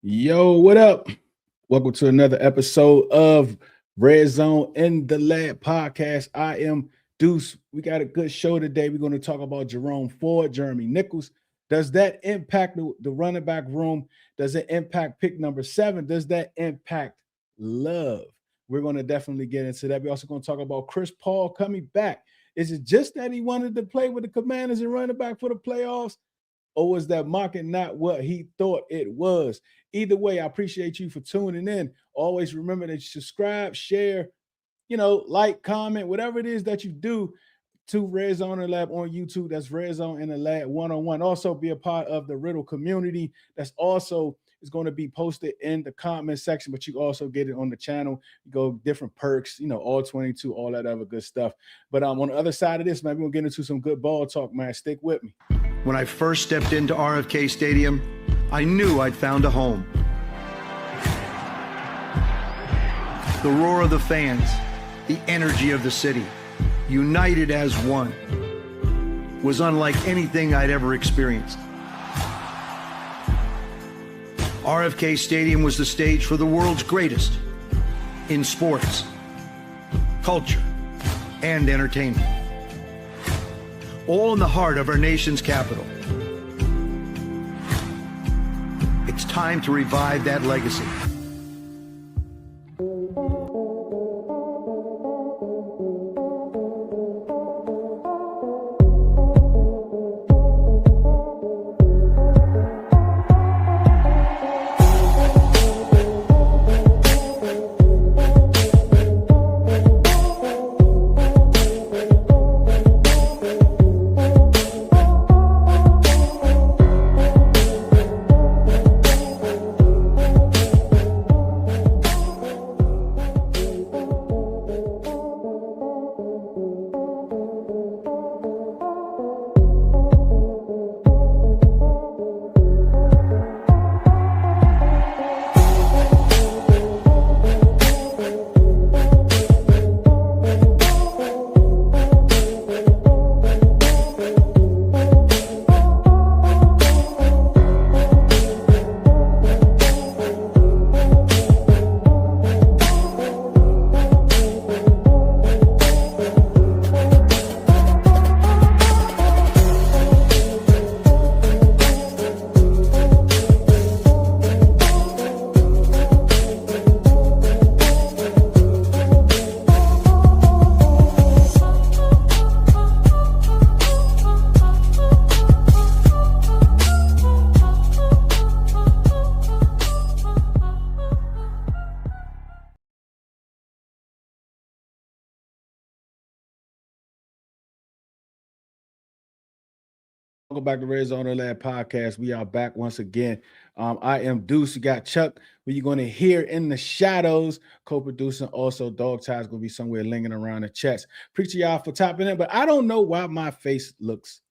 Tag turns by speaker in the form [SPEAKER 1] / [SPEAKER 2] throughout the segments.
[SPEAKER 1] Yo, what up? Welcome to another episode of Red Zone in the Lab podcast. I am Deuce. We got a good show today. We're going to talk about Jerome Ford, Jeremy Nichols. Does that impact the running back room? Does it impact pick number 7? Does that impact love? We're going to definitely get into that. We're also going to talk about Chris Paul coming back. Is it just that he wanted to play with the Commanders and running back for the playoffs? Or was that market not what he thought it was? Either way, I appreciate you for tuning in. Always remember to subscribe, share, like, comment, whatever it is that you do to Red Zone and Lab on YouTube. That's Red Zone and the Lab 101. Also be a part of the Riddle community. That's also is going to be posted in the comment section, but you also get it on the channel. You go different perks, all 22, all that other good stuff. But on the other side of this, man, we're going to get into some good ball talk, man. Stick with me.
[SPEAKER 2] When I first stepped into RFK Stadium, I knew I'd found a home. The roar of the fans, the energy of the city, united as one, was unlike anything I'd ever experienced. RFK Stadium was the stage for the world's greatest in sports, culture, and entertainment. All in the heart of our nation's capital. It's time to revive that legacy.
[SPEAKER 1] Welcome back to Red Zone and Lab podcast. We are back once again. I am Deuce. You got Chuck, who you're going to hear in the shadows, co-producing. Also, Dog Tie's going to be somewhere lingering around the chats. Appreciate y'all for tapping in, but I don't know why my face looks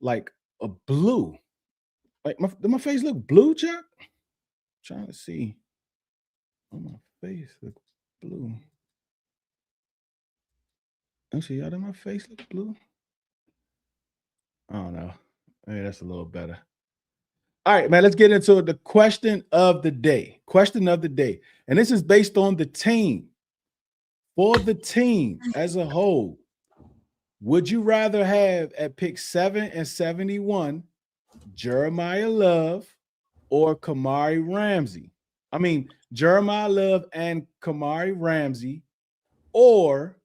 [SPEAKER 1] like a blue. Like, does my face look blue, Chuck? I'm trying to see. Oh, my face looks blue. Let's see, y'all, does my face look blue? I don't know. Maybe that's a little better. All right, man, let's get into the question of the day. Question of the day. And this is based on the team. For the team as a whole, would you rather have at pick 7 and 71 Jeremiah Love or Kamari Ramsey? I mean, Jeremiah Love and Kamari Ramsey, or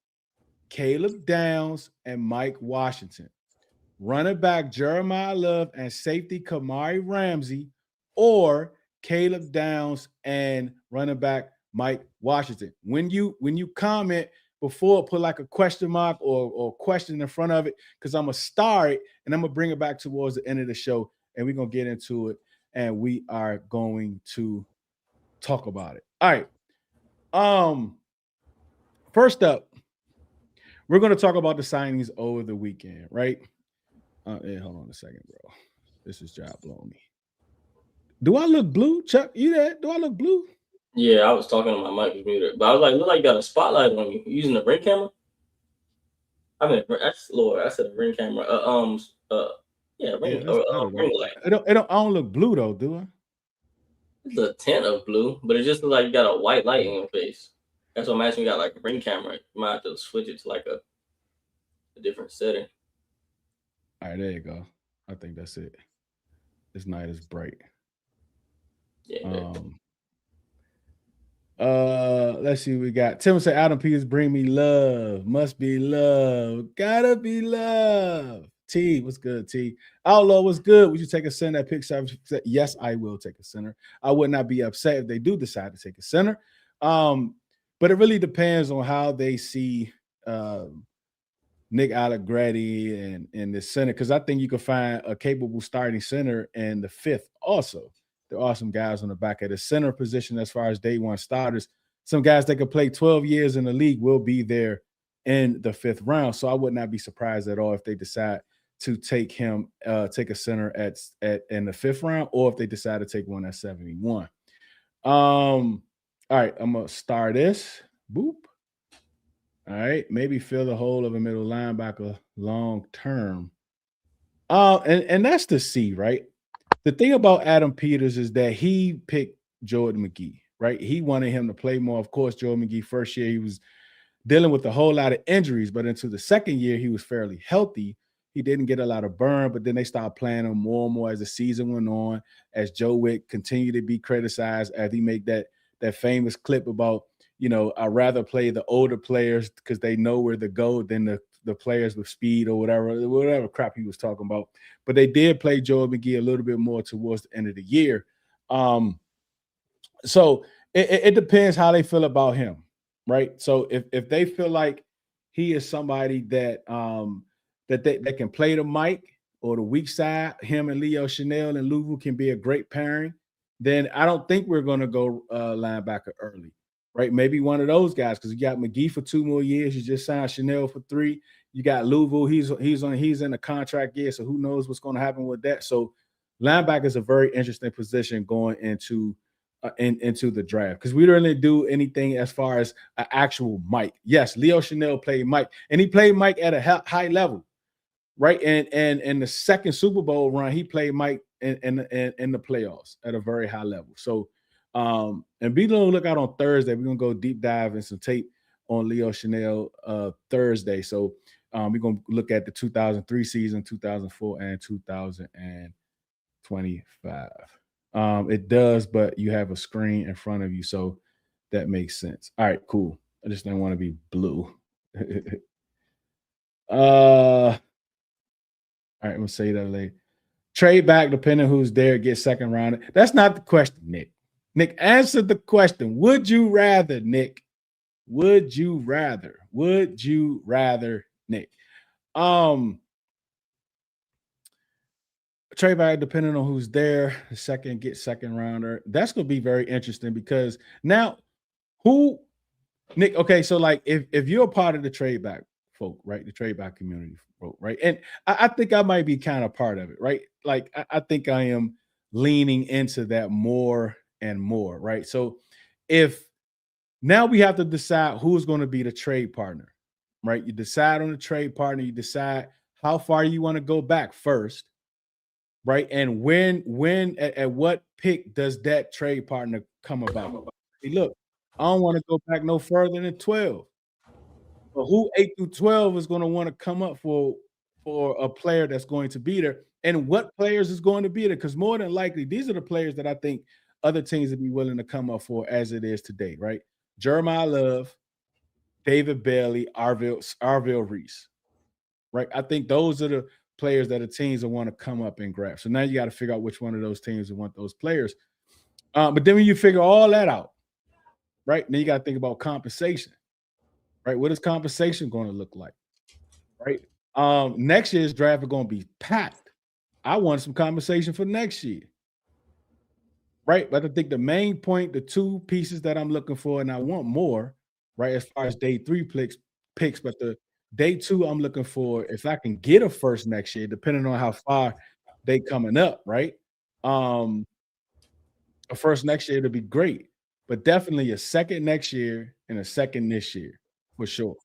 [SPEAKER 1] Caleb Downs and Mike Washington? Running back Jeremiah Love and safety Kamari Ramsey, or Caleb Downs and running back Mike Washington? When you comment before, put like a question mark or question in front of it, because I'm going to star it and I'm going to bring it back towards the end of the show, and we're going to get into it, and we are going to talk about it. All right. First up, we're going to talk about the signings over the weekend, right? Yeah, hold on a second, bro. This is job blowing me. Do I look blue, Chuck? You there? Do I look blue?
[SPEAKER 3] Yeah, I was talking on my mic was muted, but I was like, look like you got a spotlight on you. You using a ring camera? I mean, that's Lord. I said a ring camera. Ring light.
[SPEAKER 1] I don't look blue though, do I?
[SPEAKER 3] It's a tint of blue, but it's just like you got a white light in your face. That's what I'm asking. You got like a ring camera. You might have to switch it to like a different setting.
[SPEAKER 1] All right, there you go. I think that's it. This night is bright.
[SPEAKER 3] Yeah.
[SPEAKER 1] Let's see. We got Tim said Adam Peters, bring me love. Must be love. Gotta be love. T, what's good? T. Outlaw, what's good? Would you take a center at pick service? Yes, I will take a center. I would not be upset if they do decide to take a center. But it really depends on how they see Nick Allegretti and the center, because I think you can find a capable starting center in the fifth also. There are some guys on the back of the center position as far as day one starters. Some guys that could play 12 years in the league will be there in the fifth round. So I would not be surprised at all if they decide to take him, take a center at in the fifth round, or if they decide to take one at 71. All right, I'm gonna start this. Boop. All right, maybe fill the hole of a middle linebacker long term. And that's the C, right? The thing about Adam Peters is that he picked Jordan McGee, right? He wanted him to play more. Of course, Jordan McGee, first year, he was dealing with a whole lot of injuries, but into the second year, he was fairly healthy. He didn't get a lot of burn, but then they started playing him more and more as the season went on, as Joe Wick continued to be criticized, as he made that famous clip about, you know, I'd rather play the older players because they know where to go than the players with speed or whatever crap he was talking about. But they did play Joe McGee a little bit more towards the end of the year. So it depends how they feel about him, right? So if they feel like he is somebody that that can play the mic or the weak side, him and Leo Chanel and Louvu can be a great pairing, then I don't think we're going to go linebacker early, right? Maybe one of those guys, because you got McGee for 2 more years. You just signed Chanel for 3. You got Louvu. He's in a contract year, so who knows what's going to happen with that. So linebacker is a very interesting position going into the draft, because we don't really do anything as far as an actual Mike. Yes, Leo Chanel played Mike, and he played Mike at a high level, right? And in the second Super Bowl run, he played Mike in the playoffs at a very high level. So, and be on the lookout on Thursday. We're gonna go deep dive in some tape on Leo Chanel Thursday. So, we're gonna look at the 2003 season, 2004, and 2025. It does, but you have a screen in front of you, so that makes sense. All right, cool. I just didn't want to be blue. All right, I'm gonna say that later. Trade back, depending who's there, get second round. That's not the question, Nick. Nick, answer the question. Would you rather, Nick? Would you rather? Would you rather, Nick? Trade back, depending on who's there, get second rounder. That's gonna be very interesting, because now who, Nick, okay, so like if you're a part of the trade back folk, right? The trade back community folk, right? And I think I might be kind of part of it, right? Like I think I am leaning into that more and more, right? So if now we have to decide who's going to be the trade partner, right? You decide on the trade partner, you decide how far you want to go back first, right? And when at what pick does that trade partner come about? Hey, look, I don't want to go back no further than 12. But who 8 through 12 is going to want to come up for a player that's going to be there, and what players is going to be there? Because more than likely, these are the players that I think other teams would be willing to come up for as it is today, right? Jeremiah Love, David Bailey, Arville Reese, right? I think those are the players that the teams will want to come up and grab. So now you got to figure out which one of those teams will want those players. But then when you figure all that out, right, then you got to think about compensation, right? What is compensation going to look like, right? Next year's draft are going to be packed. I want some compensation for next year, right? But I think the main point, the two pieces that I'm looking for, and I want more, right, as far as day 3 picks, but the day 2, I'm looking for, if I can get a first next year, depending on how far they coming up, right? A first next year to be great, but definitely a second next year and a second this year for sure,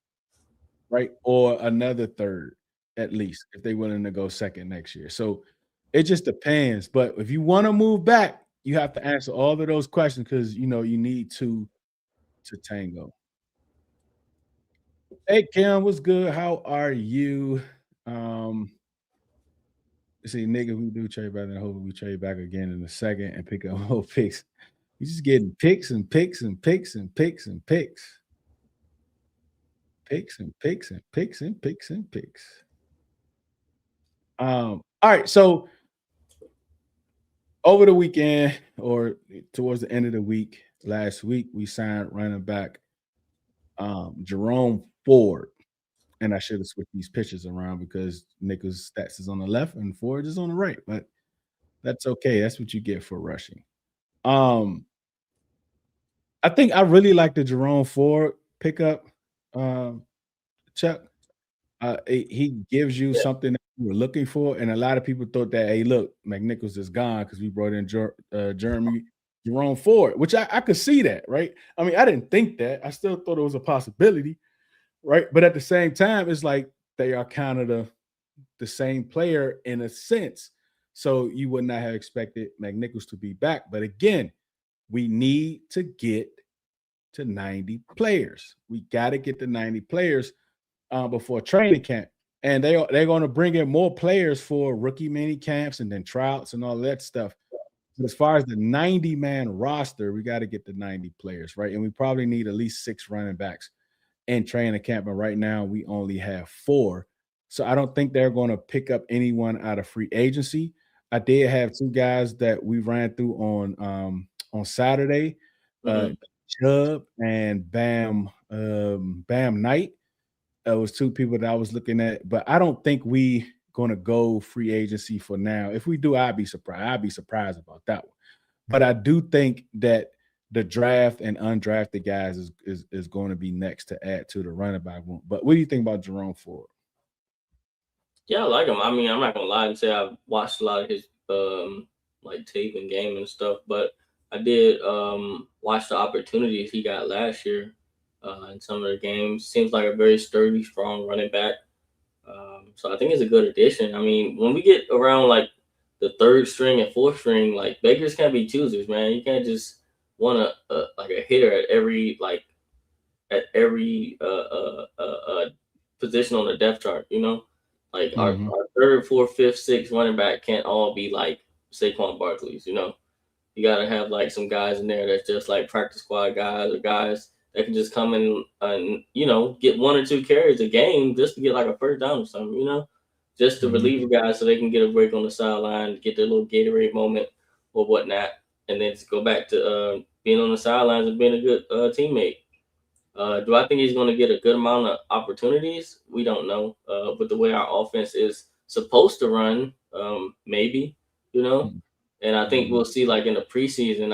[SPEAKER 1] right? Or another third at least, if they're willing to go second next year. So it just depends. But if you want to move back, you have to answer all of those questions because you need to tango. Hey Kim, what's good? How are you? Um, let's see, nigga, we do trade back and hope we trade back again in a second and pick up more picks. We just getting picks and picks and picks and picks and picks. Picks and picks and picks and picks and picks. All right, so over the weekend or towards the end of the week, last week, we signed running back Jerome Ford. And I should have switched these pitches around because Nichols' stats is on the left and Ford is on the right, but that's okay. That's what you get for rushing. I think I really like the Jerome Ford pickup, Chuck. He gives you something that you were looking for, and a lot of people thought that, hey, look, McNichols is gone because we brought in Jerome Ford, which I could see that, right? I mean, I didn't think that. I still thought it was a possibility, right? But at the same time, it's like they are kind of the same player in a sense. So you would not have expected McNichols to be back. But again, we need to get to 90 players. We got to get to 90 players before training camp. And they're going to bring in more players for rookie mini camps and then tryouts and all that stuff. But as far as the 90-man roster, we got to get the 90 players, right? And we probably need at least 6 running backs in training camp. And right now we only have 4. So I don't think they're going to pick up anyone out of free agency. I did have 2 guys that we ran through on Saturday, Chubb and Bam Knight. It was 2 people that I was looking at, but I don't think we going to go free agency for now. If we do, I'd be surprised. I'd be surprised about that one. But I do think that the draft and undrafted guys is going to be next to add to the running back room. But what do you think about Jerome Ford?
[SPEAKER 3] Yeah, I like him. I mean, I'm not gonna lie and say I've watched a lot of his like tape and game and stuff, but I did watch the opportunities he got last year in some of the games. Seems like a very sturdy, strong running back. So I think it's a good addition. I mean, when we get around like the 3rd string and 4th string, like beggars can't be choosers, man. You can't just want like a hitter at every position on the depth chart. You know, like our 3rd, 4th, 5th, 6th running back can't all be like Saquon Barkley's. You know, you got to have like some guys in there that's just like practice squad guys or guys that can just come in and, get 1 or 2 carries a game just to get like a first down or something, just to relieve the guys so they can get a break on the sideline, get their little Gatorade moment or whatnot, and then just go back to being on the sidelines and being a good teammate. Do I think he's going to get a good amount of opportunities? We don't know. But the way our offense is supposed to run, maybe, and I think we'll see like in the preseason.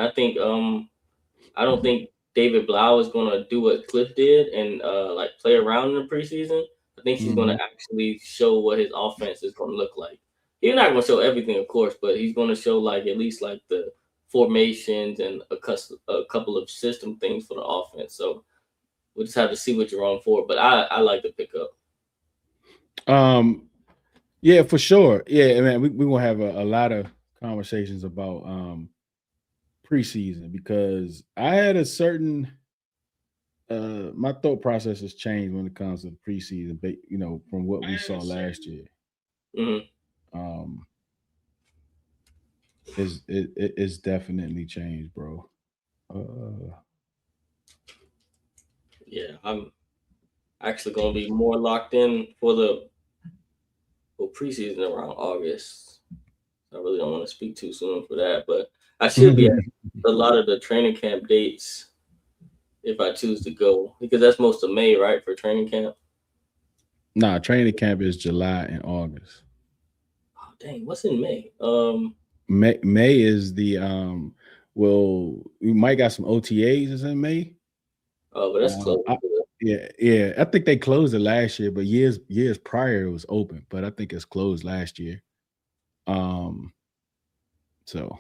[SPEAKER 3] I don't think David Blau is going to do what Cliff did and like play around in the preseason. I think he's going to actually show what his offense is going to look like. He's not going to show everything, of course, but he's going to show like at least like the formations and a couple of system things for the offense. So we'll just have to see what Jerome Ford. But I like the pickup.
[SPEAKER 1] Yeah, for sure. Yeah, man, we will have a lot of conversations about preseason because I had a certain my thought process has changed when it comes to the preseason, but from what we saw last year. It's definitely changed, bro.
[SPEAKER 3] Yeah, I'm actually going to be more locked in for preseason around August. I really don't want to speak too soon for that, but I should be at a lot of the training camp dates if I choose to go, because that's most of May, right, for training camp?
[SPEAKER 1] Nah, training camp is July and August.
[SPEAKER 3] Oh, dang, what's in May?
[SPEAKER 1] May is the well, we might got some OTAs is in May.
[SPEAKER 3] Oh, but that's close.
[SPEAKER 1] Yeah. I think they closed it last year, but years prior it was open, but I think it's closed last year. So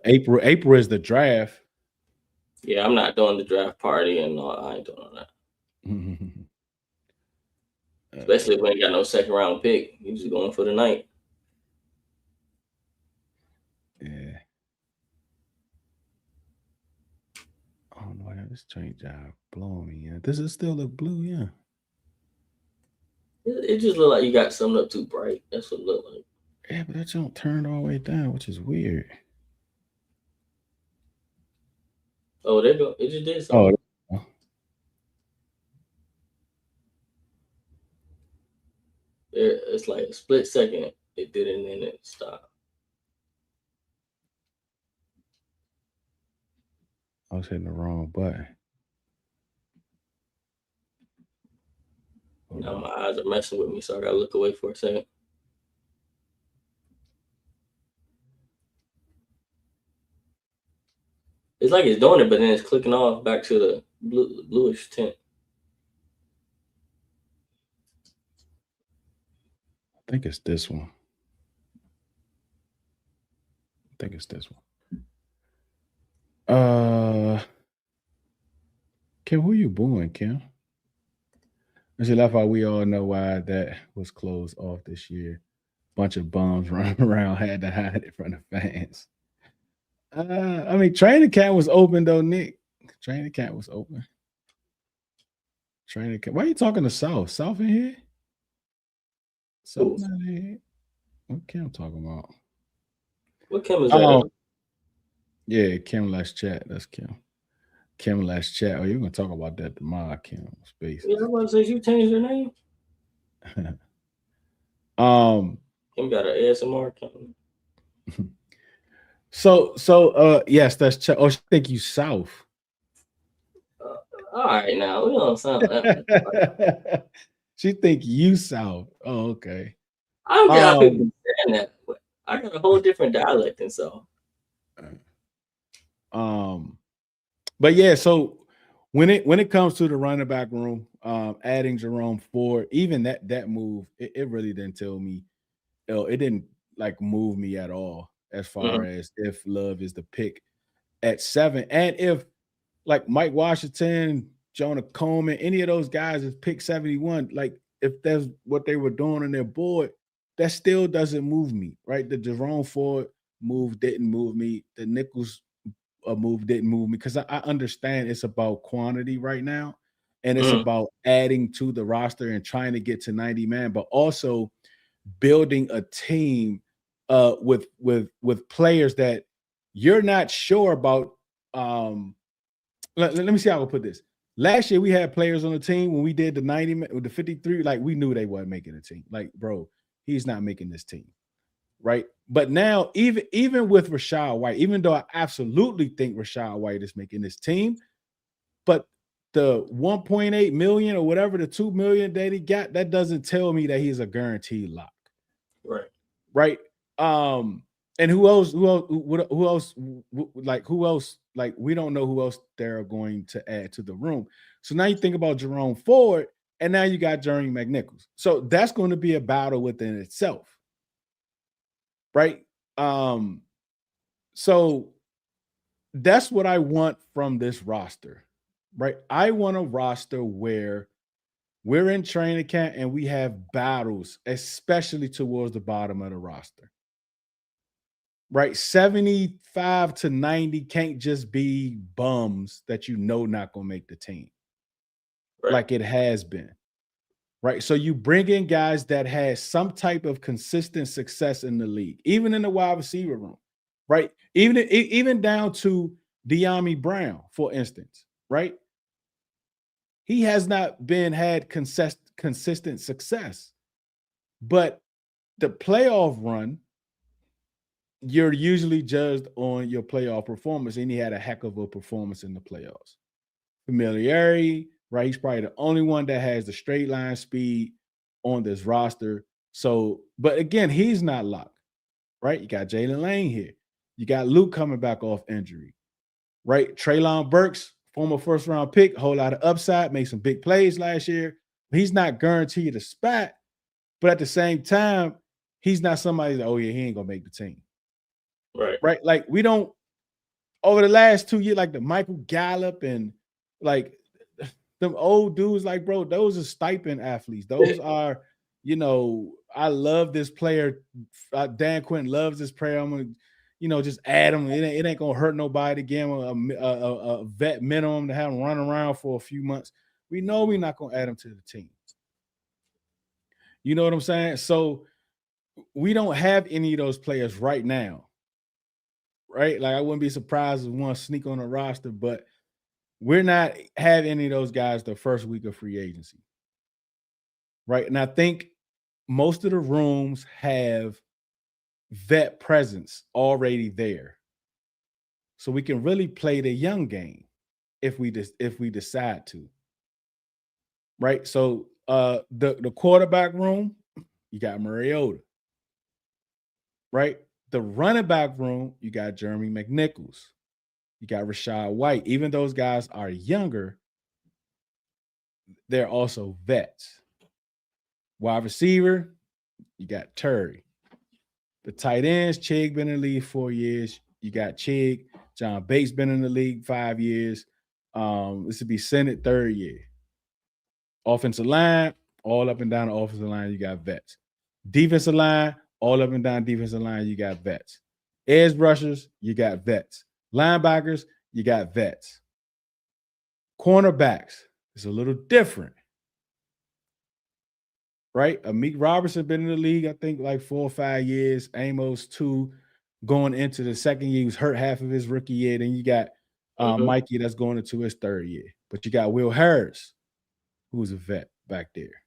[SPEAKER 1] April is the draft.
[SPEAKER 3] Yeah, I'm not doing the draft party and I ain't doing all that. Especially if we ain't got no 2nd round pick. You just going for the night.
[SPEAKER 1] Yeah. this train job blowing me. Yeah, does it still look blue? Yeah.
[SPEAKER 3] It just look like you got something up too bright. That's what it look like.
[SPEAKER 1] Yeah, but that don't turn all the way down, which is weird.
[SPEAKER 3] Oh, there go. It just did something.
[SPEAKER 1] Oh.
[SPEAKER 3] It's like a split second. It did it and then it stopped.
[SPEAKER 1] I was hitting the wrong button.
[SPEAKER 3] Now my eyes are messing with me, so I gotta look away for a second. It's like it's doing it, but then it's clicking off back to the bluish tint.
[SPEAKER 1] I think it's this one. Kim, who you booing, Kim? I see, that's why we all know why that was closed off this year. Bunch of bums running around, had to hide it from the fans. I mean, training camp was open though, Nick. Training camp was open. Training camp. Why are you talking to South? South in here? South not in here. What Kim talking about?
[SPEAKER 3] What Kim is that?
[SPEAKER 1] Yeah, Kim Let's Chat. That's Kim. Kim Let's Chat. Oh, you're gonna talk about that tomorrow, Kim. Space.
[SPEAKER 3] Yeah, I was gonna say you changed your name. Kim got an ASMR Kim.
[SPEAKER 1] So yes, that's Chat. Oh, she think you South.
[SPEAKER 3] All right, now we don't sound that.
[SPEAKER 1] She think you South. Oh, okay.
[SPEAKER 3] I don't get how people saying that. But I got a whole different dialect than so.
[SPEAKER 1] But yeah, so when it comes to the running back room, adding Jerome Ford, even that move, it really didn't tell me, it didn't like move me at all as far as if Love is the pick at 7, and if like Mike Washington, Jonah Coleman, any of those guys is pick 71, like if that's what they were doing on their board, that still doesn't move me, right? The Jerome Ford move didn't move me. The McNichols move didn't move me because I understand it's about quantity right now, and it's about adding to the roster and trying to get to 90 man, but also building a team with players that you're not sure about. Let me see how I will put this. Last year we had players on the team when we did the 90 with the 53, like we knew they weren't making the team. Like, bro, he's not making this team. Right. But now, even with Rachaad White, even though I absolutely think Rachaad White is making this team, but the 1.8 million or whatever, the 2 million that he got, that doesn't tell me that he's a guaranteed lock.
[SPEAKER 3] Right.
[SPEAKER 1] Right. And who else? Like, we don't know who else they're going to add to the room. So now you think about Jerome Ford, and now you got Jeremy McNichols. So that's going to be a battle within itself. Right. So that's what I want from this roster. Right. I want a roster where we're in training camp and we have battles, especially towards the bottom of the roster. Right. 75 to 90 can't just be bums that not going to make the team. Right. Like it has been. Right. So you bring in guys that has some type of consistent success in the league, even in the wide receiver room. Right. Even down to De'Ami Brown, for instance. Right. He has not had consistent success. But the playoff run, you're usually judged on your playoff performance, and he had a heck of a performance in the playoffs. Familiarity. Right, he's probably the only one that has the straight line speed on this roster. So, but again, he's not locked. Right, you got Jalen Lane here. You got Luke coming back off injury. Right, Treylon Burks, former first-round pick, whole lot of upside, made some big plays last year. He's not guaranteed a spot, but at the same time, he's not somebody that, oh yeah, he ain't gonna make the team.
[SPEAKER 3] Right,
[SPEAKER 1] right. Like we don't over the last 2 years, like the Michael Gallup and like. Them old dudes, like, bro, those are stipend athletes. Those are, I love this player. Dan Quinn loves this player. I'm going just add them. It ain't gonna hurt nobody to give them a vet minimum to have them run around for a few months. We know we're not gonna add them to the team. You know what I'm saying? So we don't have any of those players right now, right? Like I wouldn't be surprised if one sneak on the roster, but we're not having any of those guys the first week of free agency, right? And I think most of the rooms have vet presence already there, so we can really play the young game if we decide to, right? So the quarterback room, you got Mariota, right? The running back room, you got Jeremy McNichols, you got Rashad White. Even those guys are younger, they're also vets. Wide receiver, you got Terry. The tight ends, Chig been in the league 4 years. You got Chig. John Bates been in the league 5 years. This would be Senate 3rd year. Offensive line, all up and down the offensive line, you got vets. Defensive line, all up and down defensive line, you got vets. Edge rushers, you got vets. Linebackers, you got vets. Cornerbacks, it's a little different, right? Amik Robertson been in the league, I think, like 4 or 5 years. Amos 2, going into the second year. He was hurt half of his rookie year. Then you got Mikey that's going into his 3rd year. But you got Will Harris, who's a vet back there,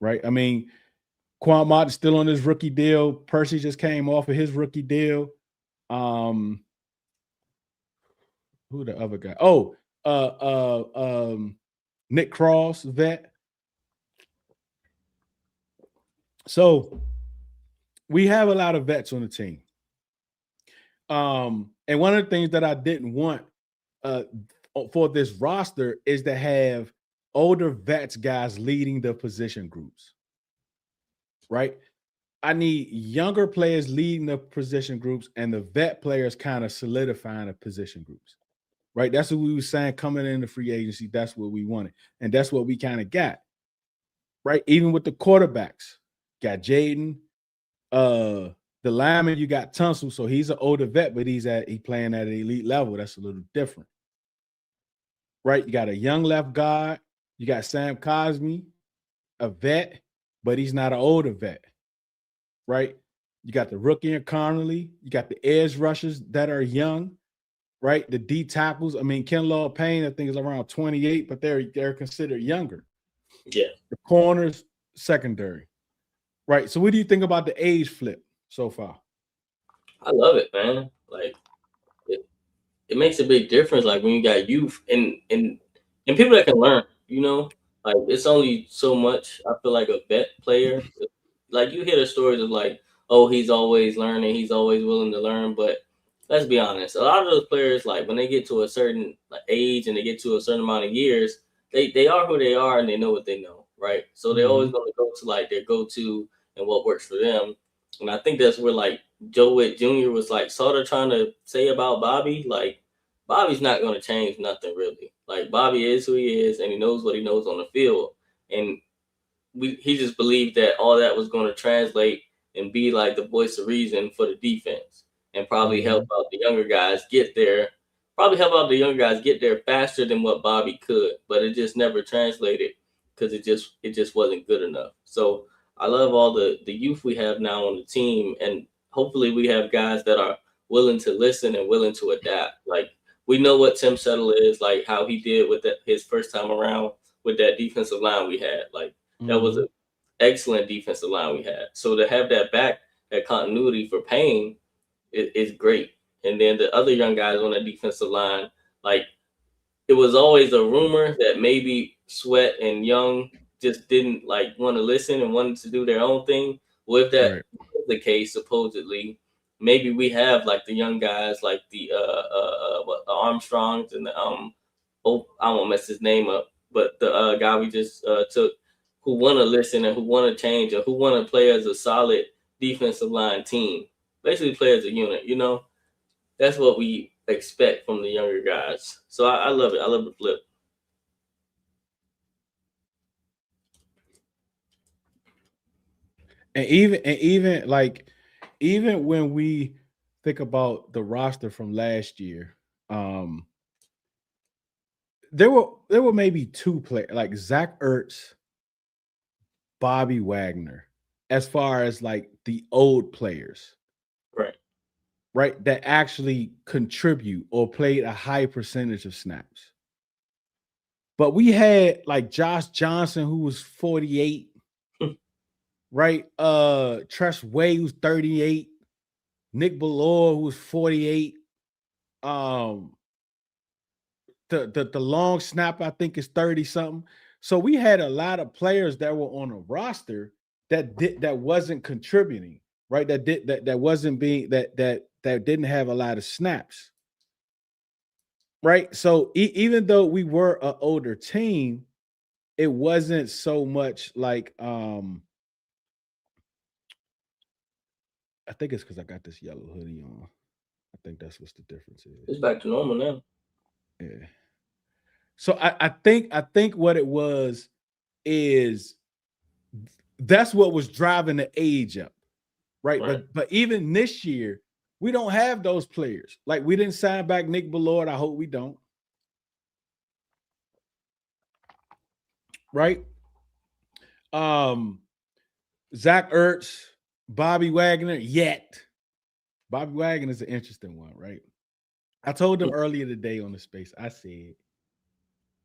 [SPEAKER 1] right? I mean, Quan Mott is still on his rookie deal. Percy just came off of his rookie deal. Who the other guy? Oh, Nick Cross, vet. So we have a lot of vets on the team. And one of the things that I didn't want for this roster is to have older vets guys leading the position groups, right? I need younger players leading the position groups and the vet players kind of solidifying the position groups, right? That's what we were saying coming into free agency. That's what we wanted. And that's what we kind of got, right? Even with the quarterbacks, got Jaden, the lineman, you got Tunsil. So he's an older vet, but he playing at an elite level. That's a little different, right? You got a young left guard. You got Sam Cosme, a vet, but he's not an older vet, right? You got the rookie and Connolly. You got the edge rushers that are young, right? The D tackles. I mean, Ken Law Payne, I think, is around 28, but they're considered younger.
[SPEAKER 3] Yeah.
[SPEAKER 1] The corners, secondary, right? So what do you think about the age flip so far?
[SPEAKER 3] I love it, man. Like it makes a big difference. Like when you got youth and people that can learn, like it's only so much. I feel like a vet player, like you hear the stories of like, oh, he's always learning, he's always willing to learn. But let's be honest, a lot of those players, like when they get to a certain age and they get to a certain amount of years, they are who they are and they know what they know, right? So they're always going to go to like their go-to and what works for them. And I think that's where like Joe Witt Jr. was like sort of trying to say about Bobby, like Bobby's not going to change nothing really. Like Bobby is who he is, and he knows what he knows on the field. And he just believed that all that was going to translate and be like the voice of reason for the defense, and probably help out the younger guys get there. Probably help out the younger guys get there faster than what Bobby could, but it just never translated because it just wasn't good enough. So I love all the youth we have now on the team, and hopefully we have guys that are willing to listen and willing to adapt. Like we know what Tim Settle is, like how he did with his first time around with that defensive line we had. Like that was an excellent defensive line we had. So to have that back, that continuity for Payne is great. And then the other young guys on the defensive line, like it was always a rumor that maybe Sweat and Young just didn't like want to listen and wanted to do their own thing. Well, if that was the case, supposedly, maybe we have like the young guys, like the Armstrongs and the I won't mess his name up, but the guy we just took, who want to listen and who want to change and who want to play as a solid defensive line team, basically play as a unit. That's what we expect from the younger guys. So I love it. I love the flip.
[SPEAKER 1] And even when we think about the roster from last year, there were maybe two players like Zach Ertz, Bobby Wagner, as far as like the old players, right, that actually contribute or played a high percentage of snaps. But we had like Josh Johnson, who was 48, right? Tress Way, who's 38, Nick Ballore, who was 48. The long snap, I think, is 30 something. So we had a lot of players that were on a roster that wasn't contributing, right? That wasn't being that didn't have a lot of snaps. Right. So even though we were an older team, it wasn't so much like I think it's because I got this yellow hoodie on. I think that's what's the difference is.
[SPEAKER 3] It's back to normal now.
[SPEAKER 1] Yeah. So I think what it was is that's what was driving the age up, right? But even this year, we don't have those players. Like we didn't sign back Nick Ballord. I hope we don't. Right? Zach Ertz, Bobby Wagner, yet. Bobby Wagner is an interesting one, right? I told them earlier today on the space, I said,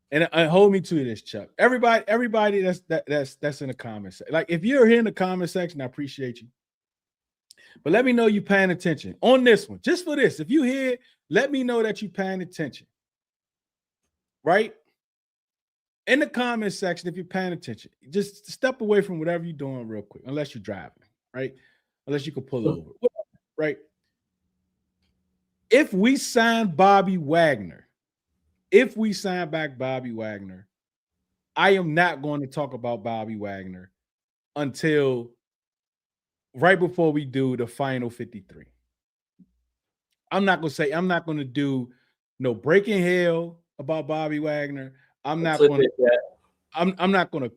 [SPEAKER 1] and hold me to this, Chuck. Everybody that's in the comments, like if you're here in the comment section, I appreciate you. But let me know you're paying attention on this one, just for this. If you here, let me know that you're paying attention, right? In the comment section, if you're paying attention, just step away from whatever you're doing real quick, unless you're driving, right? Unless you can pull over, right? If we sign Bobby Wagner, if we sign back Bobby Wagner, I am not going to talk about Bobby Wagner until right before we do the final 53. I'm not going to do no breaking hell about Bobby Wagner. I'm not going to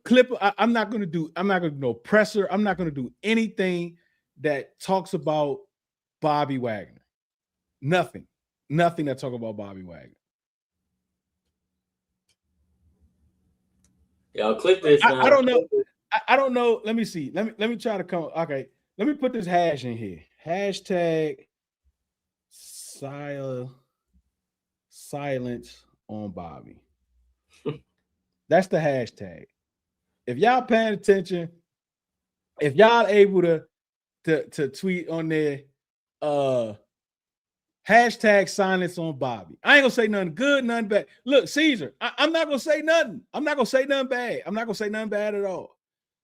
[SPEAKER 1] clip. I'm not going to do no presser. I'm not going to do anything that talks about Bobby Wagner. Nothing that talk about Bobby Wagner.
[SPEAKER 3] Yeah, I'll click this.
[SPEAKER 1] I don't know. I don't know. Let me see. Let me try to come. Okay. Let me put this hash in here. Hashtag silence on Bobby. That's the hashtag. If y'all paying attention, if y'all able to tweet on there, hashtag silence on Bobby. I ain't gonna say nothing good, nothing bad. Look, Caesar, I'm not gonna say nothing. I'm not gonna say nothing bad. I'm not gonna say nothing bad at all.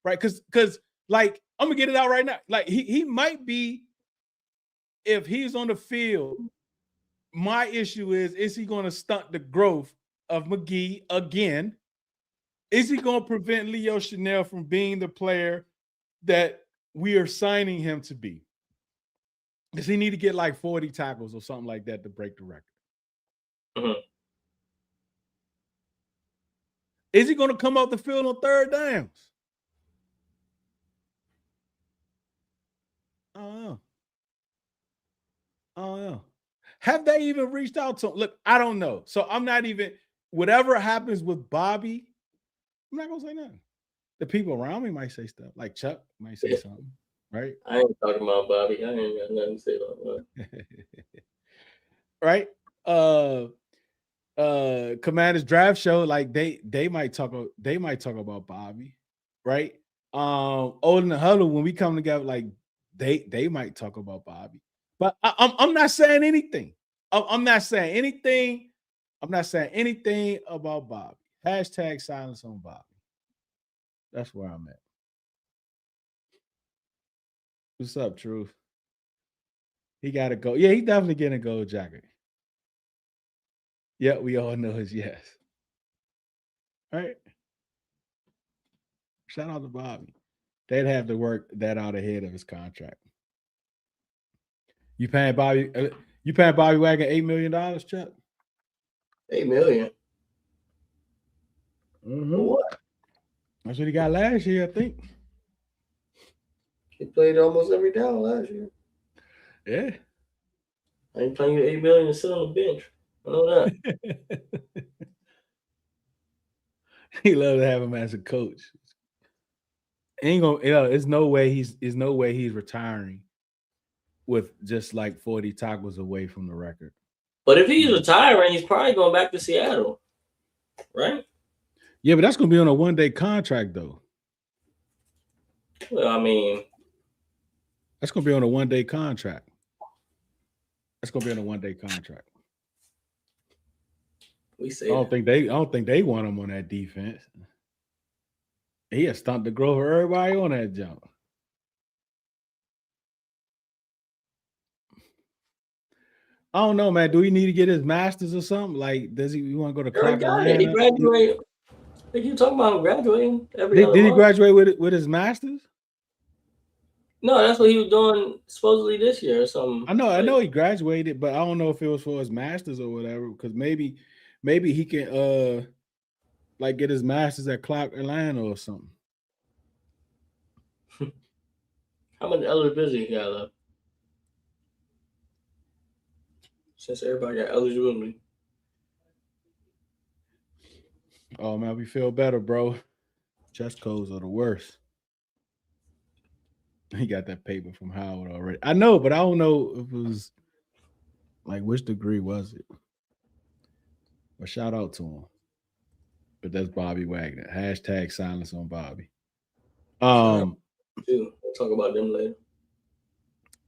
[SPEAKER 1] Right? Because like I'm gonna get it out right now. Like he might be, if he's on the field, my issue is he gonna stunt the growth of McGee again? Is he gonna prevent Leo Chanel from being the player that we are signing him to be? Does he need to get like 40 tackles or something like that to break the record?
[SPEAKER 3] Mm-hmm.
[SPEAKER 1] Is he going to come off the field on third downs? I don't know. Have they even reached out to him? Look, I don't know. So I'm not even, whatever happens with Bobby, I'm not going to say nothing. The people around me might say stuff. Like Chuck might say something. Right?
[SPEAKER 3] I ain't talking about Bobby. I ain't got nothing to say about
[SPEAKER 1] that. Right? Commanders Draft Show, like they might talk about Bobby, right? Old in the Huddle, when we come together, like they might talk about Bobby. But I'm not saying anything. I'm not saying anything. I'm not saying anything about Bobby. Hashtag silence on Bobby. That's where I'm at. What's up, Truth? He got to go. Yeah, he definitely getting a gold jacket. Yeah, we all know his yes. All right. Shout out to Bobby. They'd have to work that out ahead of his contract. You paying Bobby Wagner $8 million, Chuck?
[SPEAKER 3] $8 million.
[SPEAKER 1] Mm-hmm.
[SPEAKER 3] What?
[SPEAKER 1] That's what he got last year, I think.
[SPEAKER 3] He played almost every down last year.
[SPEAKER 1] Yeah.
[SPEAKER 3] I ain't playing you $8 million and sit on the bench. I know that.
[SPEAKER 1] He love to have him as a coach. Ain't gonna, there's no way he's retiring with just like 40 tackles away from the record.
[SPEAKER 3] But if he's retiring, he's probably going back to Seattle, right?
[SPEAKER 1] Yeah, but that's gonna be on a one-day contract though.
[SPEAKER 3] Well, I mean,
[SPEAKER 1] that's gonna be on a one-day contract. That's gonna be on a one-day contract.
[SPEAKER 3] We say
[SPEAKER 1] I don't think they want him on that defense. He has stumped the growth for everybody on that jump. I don't know, man. Do he need to get his master's or something? Like, does he want to go to Clark Atlanta?
[SPEAKER 3] He graduated. I think you talking about graduating every
[SPEAKER 1] Did he graduate with his master's? No,
[SPEAKER 3] that's what he was doing supposedly this year or something.
[SPEAKER 1] I know he graduated, but I don't know if it was for his master's or whatever. Because maybe he can like get his master's at Clark Atlanta or something.
[SPEAKER 3] How much eligibility he got left? Since everybody got eligibility.
[SPEAKER 1] Oh man, we feel better, bro. Chest codes are the worst. He got that paper from Howard already. I know, but I don't know if it was like which degree was it. But shout out to him. But that's Bobby Wagner. Hashtag silence on Bobby.
[SPEAKER 3] We'll talk about them later.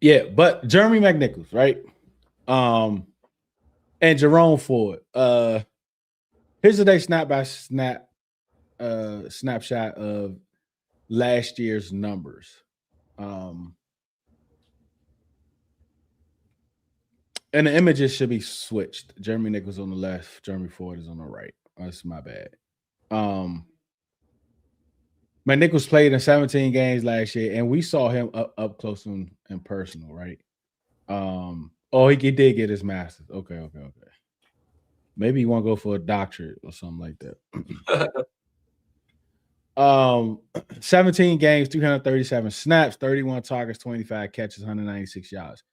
[SPEAKER 1] Yeah, but Jeremy McNichols, right? And Jerome Ford. Here's today's snap by snap snapshot of last year's numbers. And the images should be switched. Jeremy Nichols on the left, Jeremy Ford is on the right. That's my bad. McNichols played in 17 games last year, and we saw him up close and personal, right? He did get his master's. Okay. Maybe he want to go for a doctorate or something like that. 17 games, 337 snaps, 31 targets, 25 catches, 196 yards.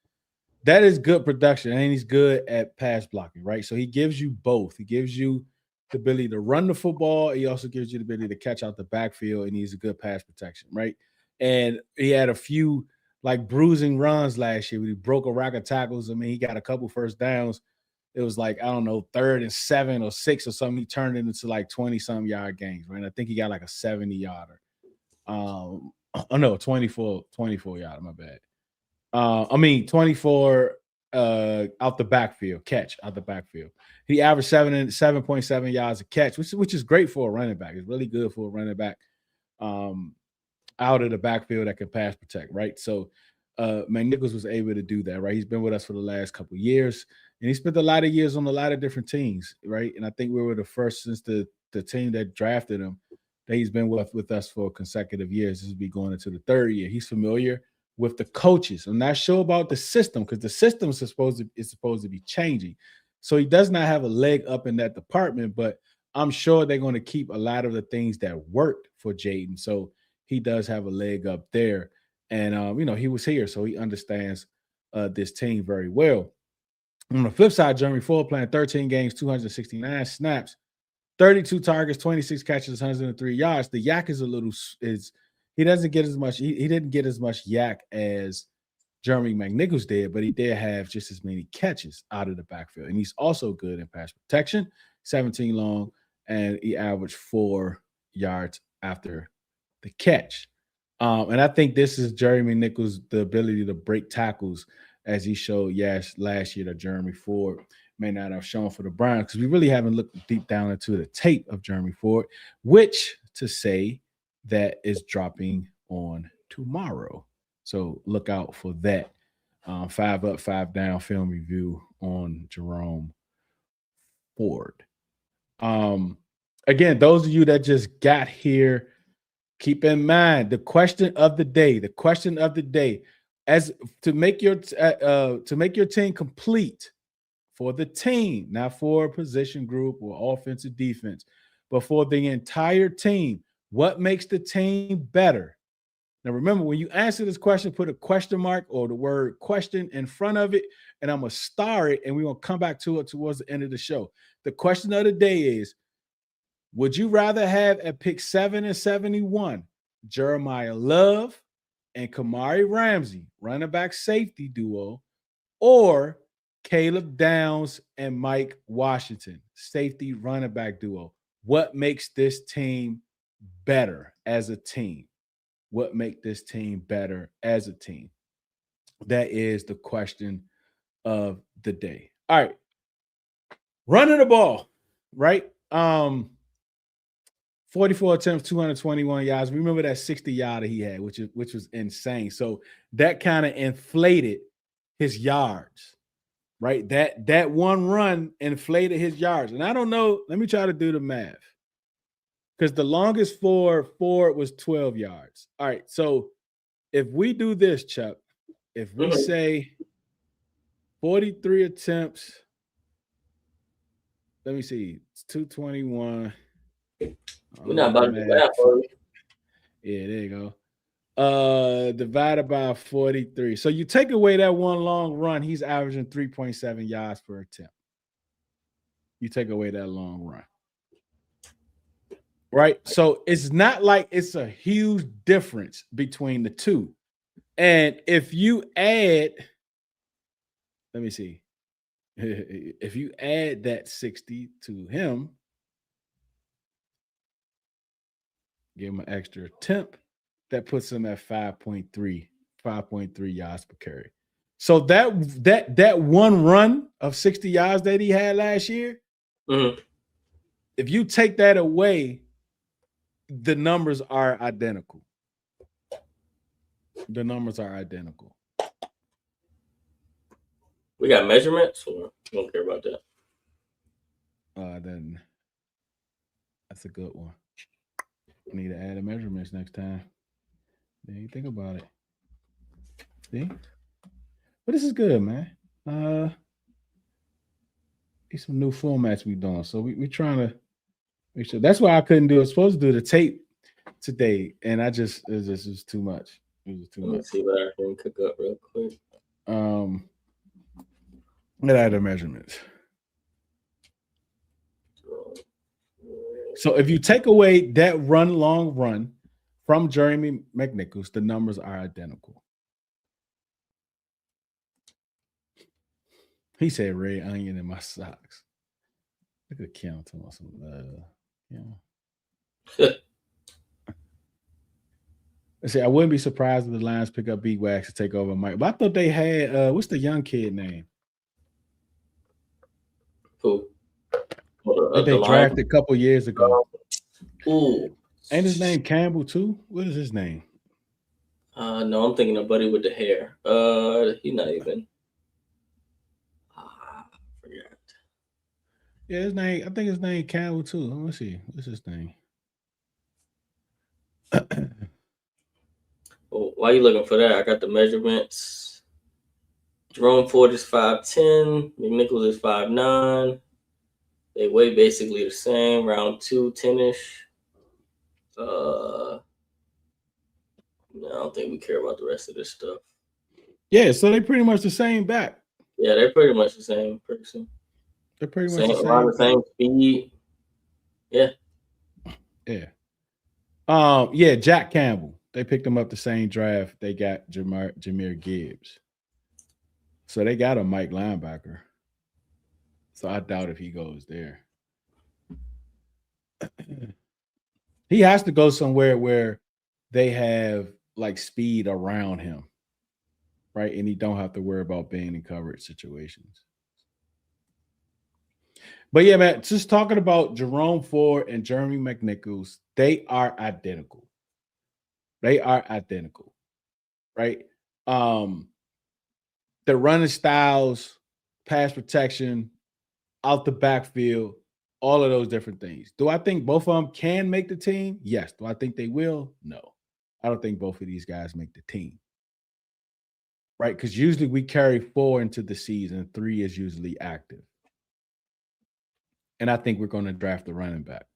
[SPEAKER 1] That is good production, and he's good at pass blocking, right? So he gives you both. He gives you the ability to run the football. He also gives you the ability to catch out the backfield, and he's a good pass protection, right? And he had a few like bruising runs last year. He broke a rack of tackles. I mean, he got a couple first downs. It was like, I don't know, 3rd and 7 or 6 or something. He turned it into like 20-some yard games, right? And I think he got like a 70-yarder. 24 yarder, my bad. 24 out the backfield, catch out the backfield. He averaged 7.7 yards a catch, which is great for a running back. It's really good for a running back out of the backfield that can pass protect, right? So McNichols was able to do that, right? He's been with us for the last couple of years, and he spent a lot of years on a lot of different teams, right? And I think we were the first since the team that drafted him that he's been with us for consecutive years. This will be going into the 3rd year. He's familiar with the coaches. I'm not sure about the system because the system is supposed to be changing. So he does not have a leg up in that department, but I'm sure they're going to keep a lot of the things that worked for Jaden. So he does have a leg up there. And, he was here, so he understands this team very well. On the flip side, Jeremy Ford playing 13 games, 269 snaps, 32 targets, 26 catches, 103 yards. The yak is he doesn't get as much. He didn't get as much yak as Jeremy McNichols did, but he did have just as many catches out of the backfield. And he's also good in pass protection, 17 long, and he averaged 4 yards after the catch. And I think this is Jeremy Nichols, the ability to break tackles, as he showed last year that Jeremy Ford may not have shown for the Browns, because we really haven't looked deep down into the tape of Jeremy Ford, which to say that is dropping on tomorrow. So look out for that. 5 up, 5 down film review on Jerome Ford. Again, those of you that just got here, keep in mind the question of the day, as to make your team complete for the team, not for a position group or offensive defense, but for the entire team. What makes the team better? Now, remember, when you answer this question, put a question mark or the word question in front of it, and I'm going to star it, and we're going to come back to it towards the end of the show. The question of the day is, would you rather have at pick 7 and 71, Jeremiah Love and Kamari Ramsey, running back safety duo, or Caleb Downs and Mike Washington, safety running back duo? What makes this team better as a team? What make this team better as a team? That is the question of the day. All right. Running the ball, right? 44 attempts, 221 yards. Remember that 60-yarder he had, which was insane. So that kind of inflated his yards, right? That one run inflated his yards. And I don't know. Let me try to do the math. Because the longest for Ford was 12 yards. All right. So if we do this, Chuck, if we say 43 attempts, let me see, it's 221.
[SPEAKER 3] We're not about to do that for you.
[SPEAKER 1] Yeah, there you go. Divided by 43. So you take away that one long run, he's averaging 3.7 yards per attempt. You take away that long run. Right? So it's not like it's a huge difference between the two. And if you add, let me see, if you add that 60 to him, give him an extra attempt, that puts him at 5.3 yards per carry. So that one run of 60 yards that he had last year, if you take that away, the numbers are identical. The numbers are identical.
[SPEAKER 3] We got measurements, or you don't care about that?
[SPEAKER 1] Then that's a good one. I need to add the measurements next time. Then you think about it. See? But this is good, man. These some new formats we doing. So we trying to make sure. That's why I couldn't do it. I was supposed to do the tape today, and it was too much. It was too much.
[SPEAKER 3] Let's see what I can cook up real quick.
[SPEAKER 1] Let add the measurements. So if you take away that long run from Jeremy McNichols, the numbers are identical. He said red onion in my socks. Look at Kim talking about some I say I wouldn't be surprised if the Lions pick up B-Wax to take over Mike. But I thought they had what's the young kid name?
[SPEAKER 3] Who?
[SPEAKER 1] They drafted a couple years ago.
[SPEAKER 3] Ooh.
[SPEAKER 1] Ain't his name Campbell too? What is his name?
[SPEAKER 3] No, I'm thinking of Buddy with the hair. He's not even. I forgot.
[SPEAKER 1] Yeah, his name. I think his name Campbell too. Let me see. What's his name?
[SPEAKER 3] Well, while you looking for that, I got the measurements. Jerome Ford is 5'10". McNichols is 5'9". They weigh basically the same, round 210-ish. No, I don't think we care about the rest of this stuff.
[SPEAKER 1] Yeah, so they're pretty much the same back.
[SPEAKER 3] Yeah, they're pretty much the same person.
[SPEAKER 1] They're pretty much the same.
[SPEAKER 3] Around the same speed. Yeah.
[SPEAKER 1] Yeah. Yeah, Jack Campbell. They picked him up the same draft. They got Jahmyr Gibbs. So they got a Mike linebacker. So I doubt if he goes there. He has to go somewhere where they have like speed around him, right? And he don't have to worry about being in coverage situations. But yeah, man, just talking about Jerome Ford and Jeremy McNichols, they are identical. They are identical, right? The running styles, pass protection, out the backfield, all of those different things. Do I think both of them can make the team? Yes. Do I think they will? No. I don't think both of these guys make the team. Right? Because usually we carry 4 into the season. 3 is usually active. And I think we're going to draft the running back.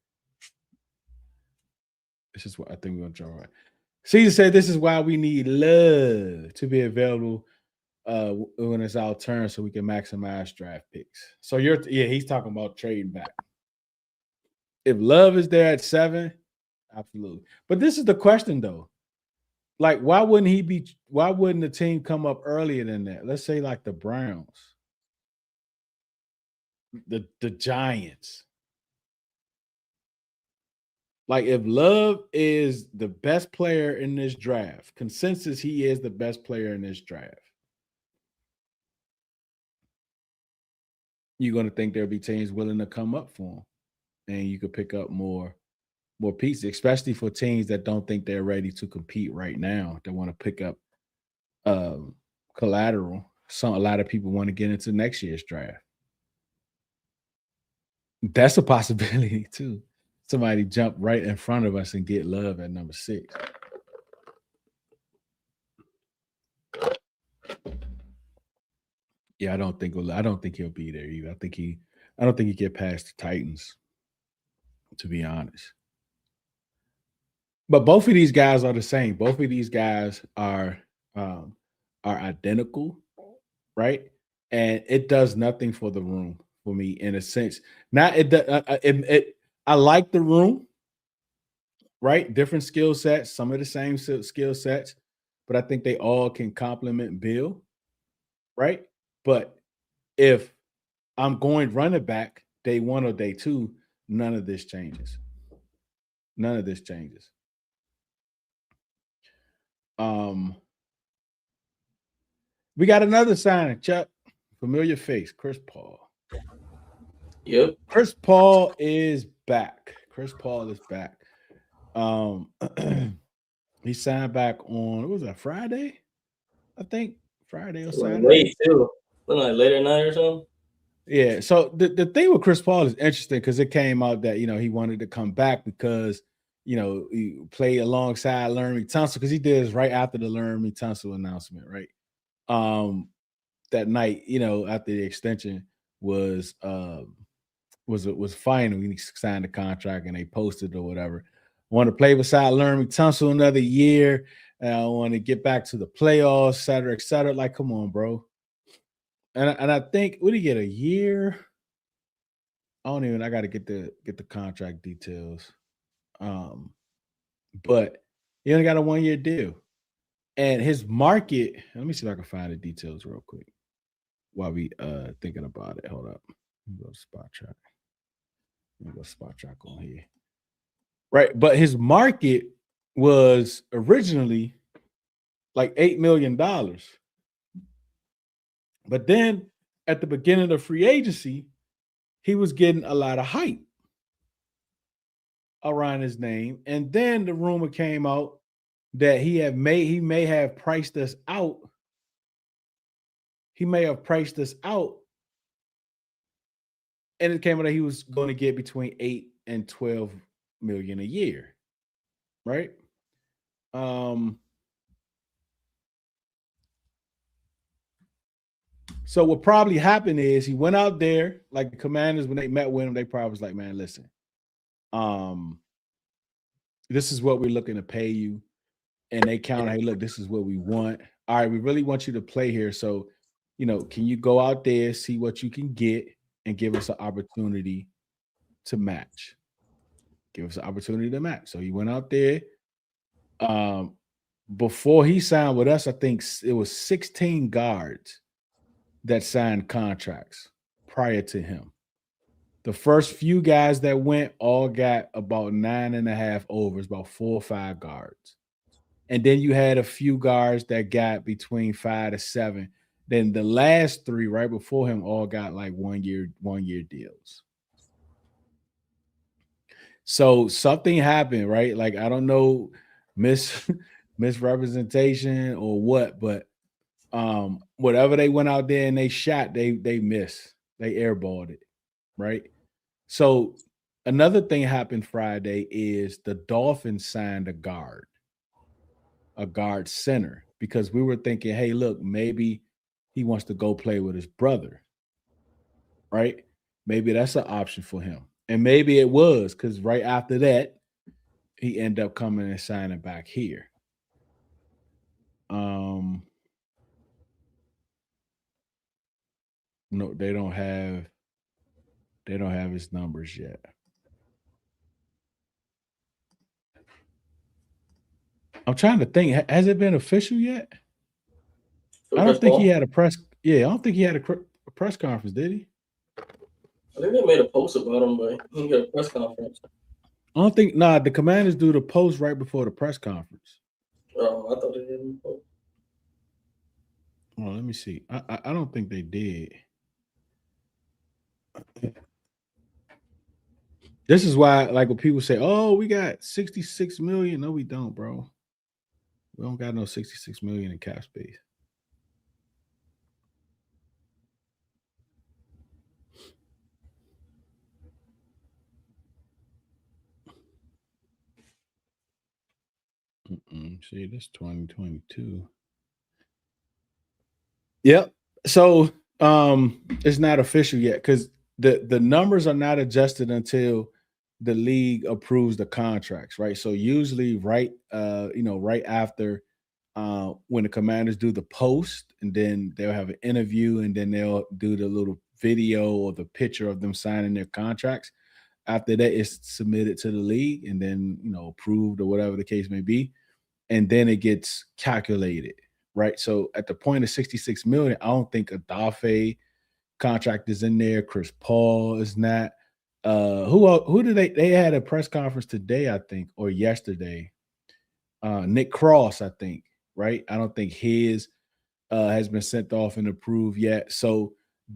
[SPEAKER 1] This is what I think we're going to draw. Caesar said this is why we need love to be available when it's our turn so we can maximize draft picks. So he's talking about trading back. If love is there at 7, absolutely. But this is the question though. Like, why wouldn't the team come up earlier than that? Let's say like the Browns, the Giants. Like, if Love is the best player in this draft, consensus he is the best player in this draft, you're going to think there'll be teams willing to come up for him, and you could pick up more pieces, especially for teams that don't think they're ready to compete right now. They want to pick up collateral. A lot of people want to get into next year's draft. That's a possibility too. Somebody jump right in front of us and get Love at number 6. Yeah, I don't think he'll be there either. I don't think he get past the Titans, to be honest. But both of these guys are the same. Both of these guys are identical, right? And it does nothing for the room for me in a sense. I like the room, right? Different skill sets, some of the same skill sets, but I think they all can complement Bill, right? But if I'm going running back day 1 or day 2, none of this changes. None of this changes. We got another signing, Chuck. Familiar face, Chris Paul.
[SPEAKER 3] Yep.
[SPEAKER 1] Chris Paul is back. He signed back on, what was that, Friday? I think Friday or Saturday.
[SPEAKER 3] Late too. Like late at night or something.
[SPEAKER 1] Yeah. So the thing with Chris Paul is interesting because it came out that, he wanted to come back because, he played alongside Laramie Tunsil, because he did this right after the Laramie Tunsil announcement, right? That night, after the extension was final. He signed the contract and they posted or whatever. I want to play beside Laramie Tunsil another year. I want to get back to the playoffs, et cetera, et cetera. Like, come on, bro. And I think, what did he get, a year? I got to get the contract details. But he only got a 1-year deal. And his market, let me see if I can find the details real quick while we thinking about it. Hold up. Let me go to Spot Track. Let me go Spot Track on here. Right. But his market was originally like $8 million. But then at the beginning of free agency, he was getting a lot of hype around his name. And then the rumor came out that he may have priced us out. He may have priced us out. And it came out that he was going to get between 8 and 12 million a year. Right? So what probably happened is he went out there, like the Commanders, when they met with him, they probably was like, man, listen, this is what we're looking to pay you. And they counted, hey, look, this is what we want. All right, we really want you to play here. So, can you go out there, see what you can get, and give us an opportunity to match? So he went out there. Before he signed with us, I think it was 16 guards that signed contracts prior to him. The first few guys that went all got about 9.5 overs, about 4 or 5 guards. And then you had a few guards that got between 5 to 7. Then the last 3 right before him all got like 1 year deals. So something happened, right? Like, I don't know, misrepresentation or what, but whatever they went out there and they shot, they missed. They airballed it, right? So another thing happened Friday is the Dolphins signed a guard center, because we were thinking, hey, look, maybe he wants to go play with his brother, right? Maybe that's an option for him. And maybe it was, because right after that, he ended up coming and signing back here. No, they don't have his numbers yet. I'm trying to think. Has it been official yet? I don't think he had a press. Yeah, I don't think he had a press conference, did he?
[SPEAKER 3] I think they made a post about him, but he didn't get a press conference.
[SPEAKER 1] I don't think. Nah, the Commanders do the post right before the press conference.
[SPEAKER 3] Oh, I thought they did.
[SPEAKER 1] Oh, let me see. I don't think they did. This is why, like, when people say, "Oh, we got 66 million," no, we don't, bro. We don't got no 66 million in cap space. See, this 2022. Yep. So it's not official yet because the numbers are not adjusted until the league approves the contracts, right? So usually right after when the Commanders do the post, and then they'll have an interview, and then they'll do the little video or the picture of them signing their contracts. After that, it's submitted to the league and then approved or whatever the case may be, and then it gets calculated, right? So at the point of 66 million, I don't think a Dafe contract is in there. Chris Paul is not. Who did they had a press conference today, I think, or yesterday? Nick Cross, I think, right? I don't think his has been sent off and approved yet. So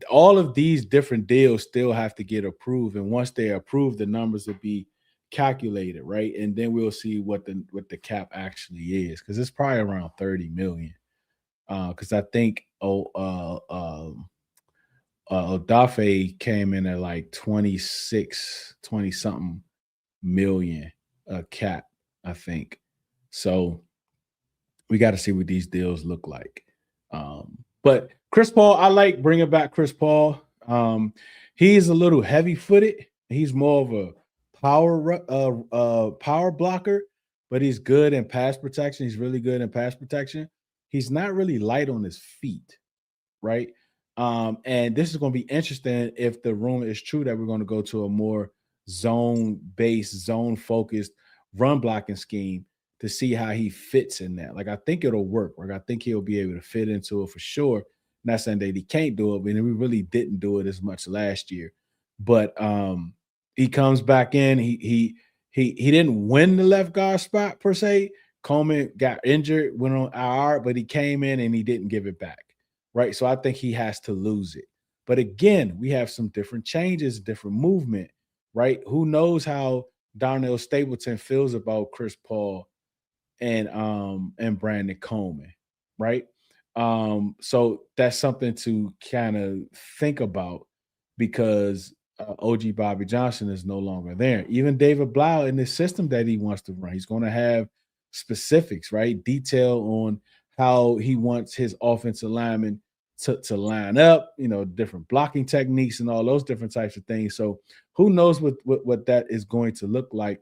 [SPEAKER 1] all of these different deals still have to get approved, and once they're approved, the numbers will be calculated, right? And then we'll see what the cap actually is, because it's probably around 30 million. Because I think Odafe came in at like 20 something million cap, I think. So we got to see what these deals look like. But Chris Paul, I like bringing back Chris Paul. He's a little heavy-footed. He's more of a power blocker, but he's good in pass protection. He's really good in pass protection. He's not really light on his feet, right? And this is going to be interesting if the rumor is true that we're going to go to a more zone-based, zone-focused run blocking scheme to see how he fits in that. Like, I think it'll work. Like, I think he'll be able to fit into it for sure. Not saying that he can't do it, but we really didn't do it as much last year. But he comes back in. He didn't win the left guard spot per se. Coleman got injured, went on IR, but he came in and he didn't give it back, right? So I think he has to lose it. But again, we have some different changes, different movement, right? Who knows how Darnell Stapleton feels about Chris Paul and Brandon Coleman, right? So that's something to kind of think about, because OG Bobby Johnson is no longer there. Even David Blau, in the system that he wants to run, he's going to have specifics, right? Detail on how he wants his offensive linemen to line up, different blocking techniques and all those different types of things. So who knows what that is going to look like.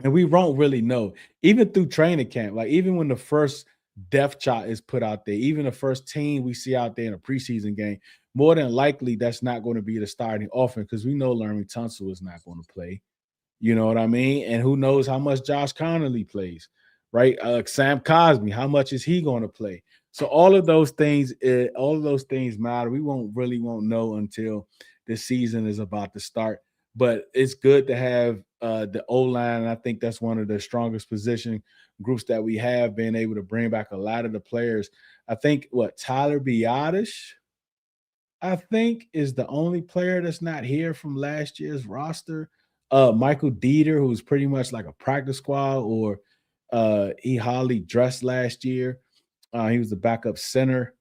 [SPEAKER 1] And we won't really know, even through training camp. Like, even when the first depth chart is put out there, even the first team we see out there in a preseason game, more than likely that's not going to be the starting offense, because we know Laramie Tunsil is not going to play. You know what I mean? And who knows how much Josh Connolly plays, right? Sam Cosmi, how much is he going to play? So all of those things matter. We won't know until the season is about to start. But it's good to have the O-line. I think that's one of the strongest position groups that we have, being able to bring back a lot of the players. I think Tyler Biadasz, I think, is the only player that's not here from last year's roster. Michael Dieter, who's pretty much like a practice squad, or he hardly dressed last year. He was the backup center.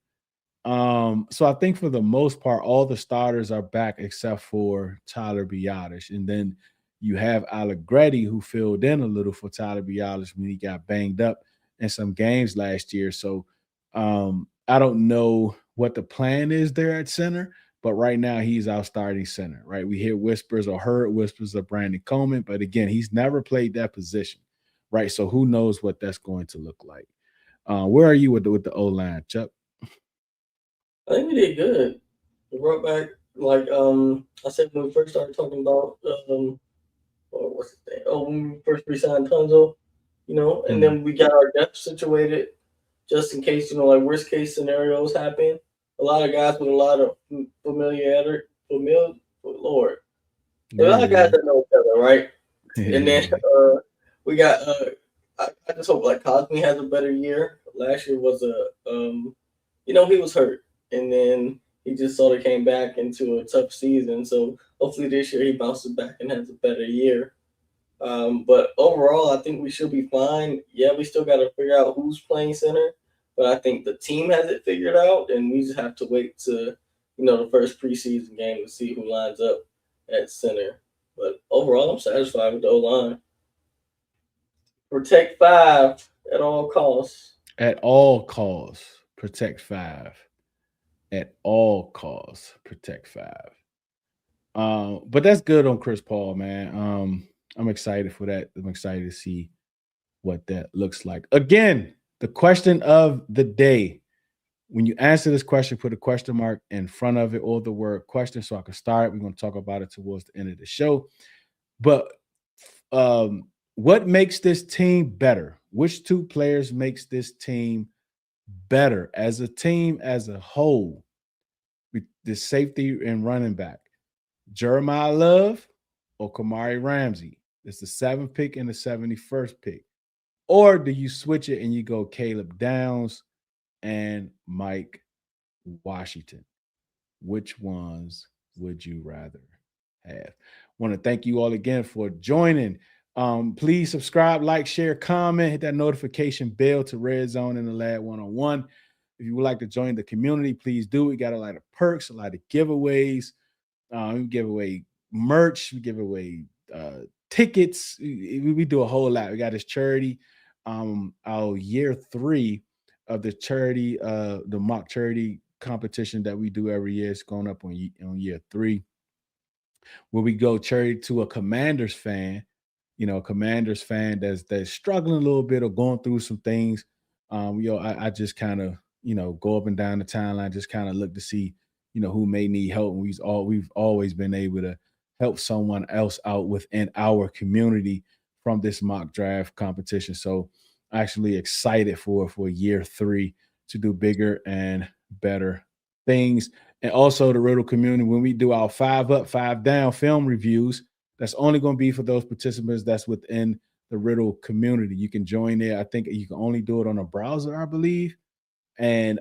[SPEAKER 1] So I think for the most part, all the starters are back except for Tyler Biadasz. And then you have Allegretti, who filled in a little for Tyler Biadasz when he got banged up in some games last year. So I don't know what the plan is there at center, but right now he's our starting center, right? We heard whispers of Brandon Coleman, but again, he's never played that position, right? So who knows what that's going to look like. Where are you with the O line, Chuck?
[SPEAKER 3] I think we did good. We brought back like I said when we first started talking about what's the thing? Oh, when we first re-signed Tunzo, and then we got our depth situated just in case, like worst case scenarios happen. A lot of guys with a lot of Lord, a lot of guys that know each other, right? And then we got I just hope like Cosme has a better year. Last year was he was hurt, and then he just sort of came back into a tough season. So hopefully this year he bounces back and has a better year. But overall, I think we should be fine. Yeah, we still got to figure out who's playing center, but I think the team has it figured out, and we just have to wait to the first preseason game to see who lines up at center. But overall, I'm satisfied with the O line. Protect five at all costs.
[SPEAKER 1] At all costs, protect five. At all costs, protect five. But that's good on Chris Paul, man. I'm excited for that. I'm excited to see what that looks like. Again, the question of the day. When you answer this question, put a question mark in front of it or the word question so I can start. We're going to talk about it towards the end of the show. But what makes this team better? Which two players makes this team better as a team as a whole? The safety and running back, Jeremiah Love or Kamari Ramsey? It's the 7th pick and the 71st pick. Or do you switch it and you go Caleb Downs and Mike Washington? Which ones would you rather have? Want to thank you all again for joining. Please subscribe, like, share, comment, hit that notification bell to Red Zone in the Lab 101. If you would like to join the community, please do. We got a lot of perks, a lot of giveaways. We give away merch, we give away tickets. We do a whole lot. We got this charity, our year 3 of the charity, the mock charity competition that we do every year. It's going up on year 3, where we go charity to a Commanders fan, Commanders fan that's struggling a little bit or going through some things. I just kind of go up and down the timeline, just kind of look to see who may need help. And we've always been able to help someone else out within our community from this mock draft competition. So actually excited for year 3 to do bigger and better things. And also the Riddle community, when we do our 5 up, 5 down film reviews, that's only going to be for those participants that's within the Riddle community. You can join there. I think you can only do it on a browser, I believe. And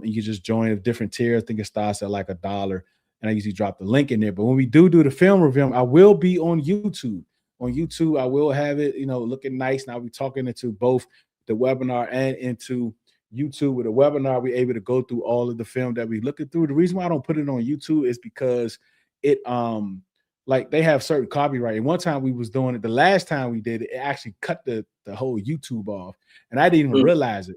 [SPEAKER 1] you can just join a different tier. I think it starts at like $1. And I usually drop the link in there. But when we do the film review, I will be on YouTube. On YouTube, I will have it, looking nice. And I'll be talking into both the webinar and into YouTube. With a webinar, we're able to go through all of the film that we're looking through. The reason why I don't put it on YouTube is because it like they have certain copyright. And one time we was doing it, the last time we did it, it actually cut the whole YouTube off. And I didn't even realize it.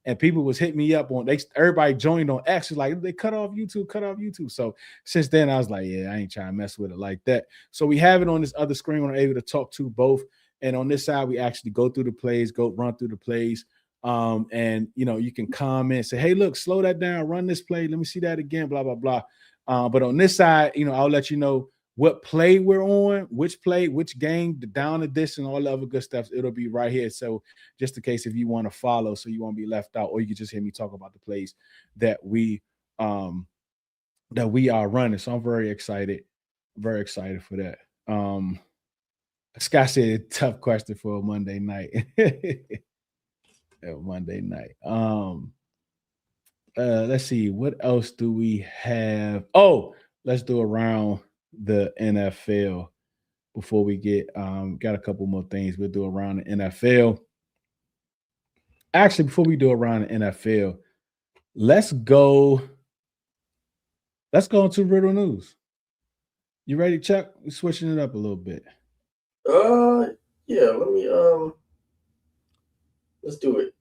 [SPEAKER 1] And people was hitting me up on everybody joined on X, like they cut off YouTube. So since then I was like, yeah, I ain't trying to mess with it like that. So we have it on this other screen when I'm able to talk to both. And on this side, we actually go through the plays, run through the plays. And you can comment, say, hey, look, slow that down, run this play. Let me see that again, blah, blah, blah. But on this side, I'll let you know what play we're on, which play, which game, the down, the distance, all the other good stuff. It'll be right here. So just in case if you want to follow, so you won't be left out, or you can just hear me talk about the plays that we are running. So I'm very excited for that. Scott said, tough question for a Monday night. Monday night. Let's see, what else do we have? Oh, let's do around the NFL before we get got a couple more things we'll do around the NFL. Actually, before we do around the NFL, let's go into Riddle News. You ready, Chuck? We're switching it up a little bit.
[SPEAKER 3] Yeah, let me let's do it.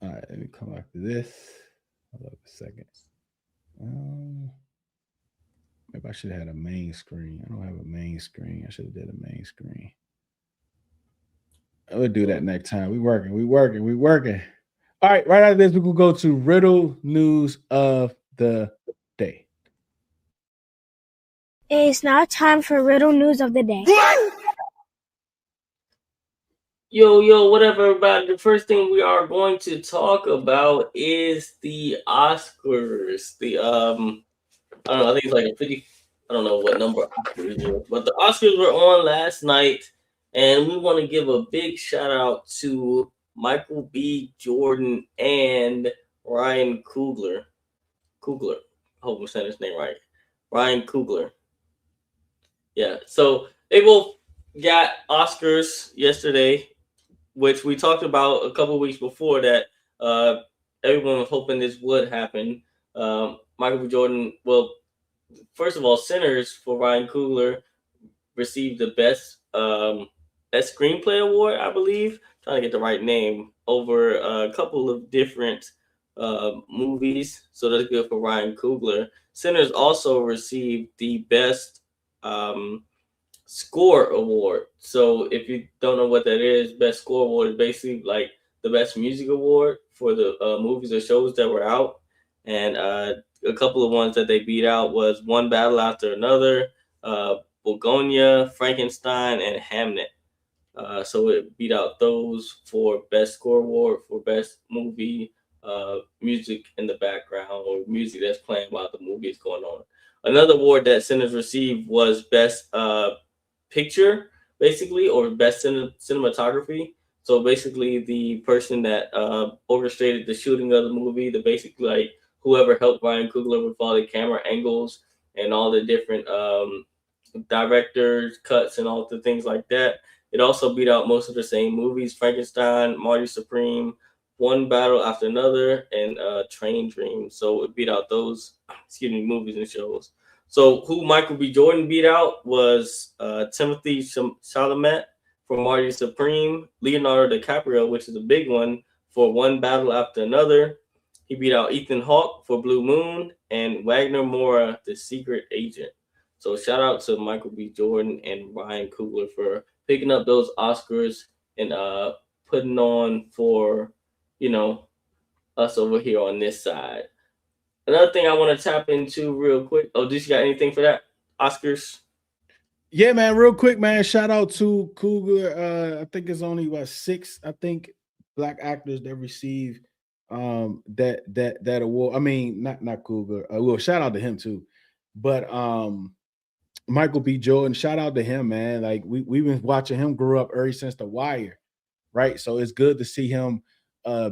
[SPEAKER 1] All right, let me come back to this. Hold up a second. Maybe I should have had a main screen. I don't have a main screen. I should have did a main screen. We'll do that next time. We working. All right, right after this, we will go to Riddle news of the day.
[SPEAKER 4] It's now time for Riddle news of the day.
[SPEAKER 3] Yo, whatever, everybody. The first thing we are going to talk about is the Oscars. I don't know, I think it's like a 50, I don't know what number Oscars it is, but the Oscars were on last night, and we want to give a big shout out to Michael B. Jordan and Ryan Coogler. I hope I'm saying his name right. Ryan Coogler. Yeah, so they both got Oscars yesterday, which we talked about a couple weeks before that. Everyone was hoping this would happen. Michael B. Jordan, well, first of all, Sinners for Ryan Coogler received the best screenplay award, I believe. Trying to get the right name over a couple of different movies, so that's good for Ryan Coogler. Sinners also received the best score award. So if you don't know what that is, best score award is basically like the best music award for the movies or shows that were out. And a couple of ones that they beat out was One Battle After Another, Begonia, Frankenstein, and Hamnet. So it beat out those for best score award, for best movie, music in the background, or music that's playing while the movie is going on. Another award that Sinners received was best picture, basically, or best cinematography. So basically, the person that orchestrated the shooting of the movie, the basically like whoever helped Ryan Coogler with all the camera angles and all the different directors, cuts, and all the things like that. It also beat out most of the same movies: Frankenstein, Marty Supreme, One Battle After Another, and Train Dream. So it beat out those, movies and shows. So who Michael B. Jordan beat out was Timothy Chalamet for Marty Supreme, Leonardo DiCaprio, which is a big one, for One Battle After Another. He beat out Ethan Hawke for Blue Moon, and Wagner Moura, The Secret Agent. So shout out to Michael B. Jordan and Ryan Coogler for picking up those Oscars and putting on for, us over here on this side. Another thing I want to tap into real quick. Oh, did you got anything for that? Oscars?
[SPEAKER 1] Yeah, man, real quick, man. Shout out to Coogler. I think it's only about 6, black actors that receive that award. I mean, not Coogler. Well, shout out to him too. But Michael B. Jordan, shout out to him, man. Like we've been watching him grow up early since The Wire, right? So it's good to see him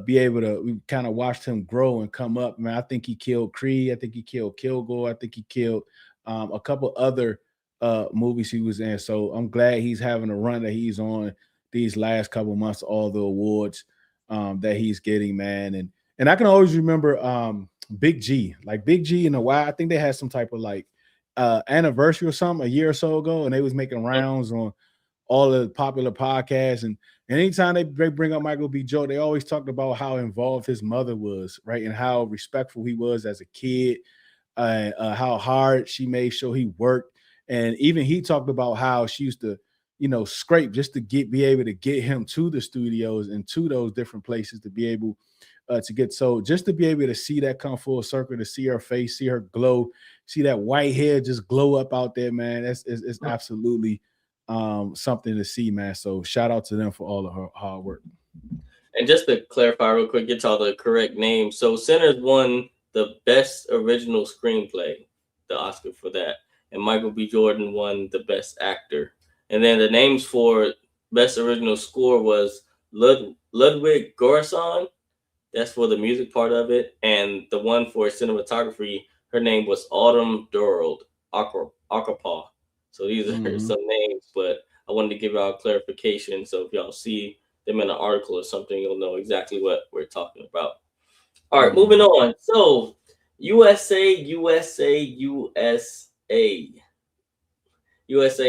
[SPEAKER 1] be able to. We kind of watched him grow and come up, man. I think he killed Creed. I think he killed Kilgore. I think he killed a couple other movies he was in. So I'm glad he's having a run that he's on these last couple months, all the awards that he's getting, man. And I can always remember Big G, like Big G in The Wire. I think they had some type of like anniversary or something a year or so ago, and they was making rounds on all the popular podcasts. And anytime they bring up Michael B. Jordan, they always talked about how involved his mother was, right, and how respectful he was as a kid, how hard she made sure he worked. And even he talked about how she used to, scrape just to be able to get him to the studios and to those different places to be able to get. So just to be able to see that come full circle, to see her face, see her glow, see that white hair just glow up out there, man, it's absolutely something to see, man. So shout out to them for all of her hard work.
[SPEAKER 3] And just to clarify real quick, get y'all the correct name. So Sinners won the best original screenplay, the Oscar for that. And Michael B. Jordan won the best actor. And then the names for best original score was Ludwig Göransson. That's for the music part of it. And the one for cinematography, her name was Autumn Durald Akapa. So these are some names, but I wanted to give y'all clarification. So if y'all see them in an article or something, you'll know exactly what we're talking about. All right, moving on. So USA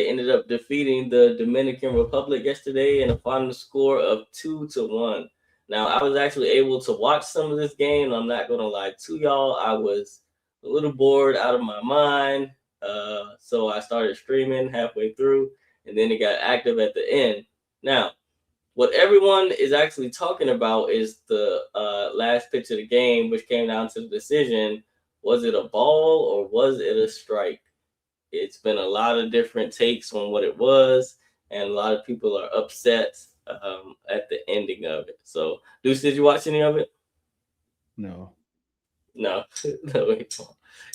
[SPEAKER 3] ended up defeating the Dominican Republic yesterday in a final score of 2-1. Now, I was actually able to watch some of this game. I'm not going to lie to y'all. I was a little bored out of my mind. So I started streaming halfway through, and then it got active at the end. Now, what everyone is actually talking about is the last pitch of the game, which came down to the decision. Was it a ball or was it a strike? It's been a lot of different takes on what it was, and a lot of people are upset at the ending of it. So, Deuce, did you watch any of it?
[SPEAKER 1] No.
[SPEAKER 3] No. No.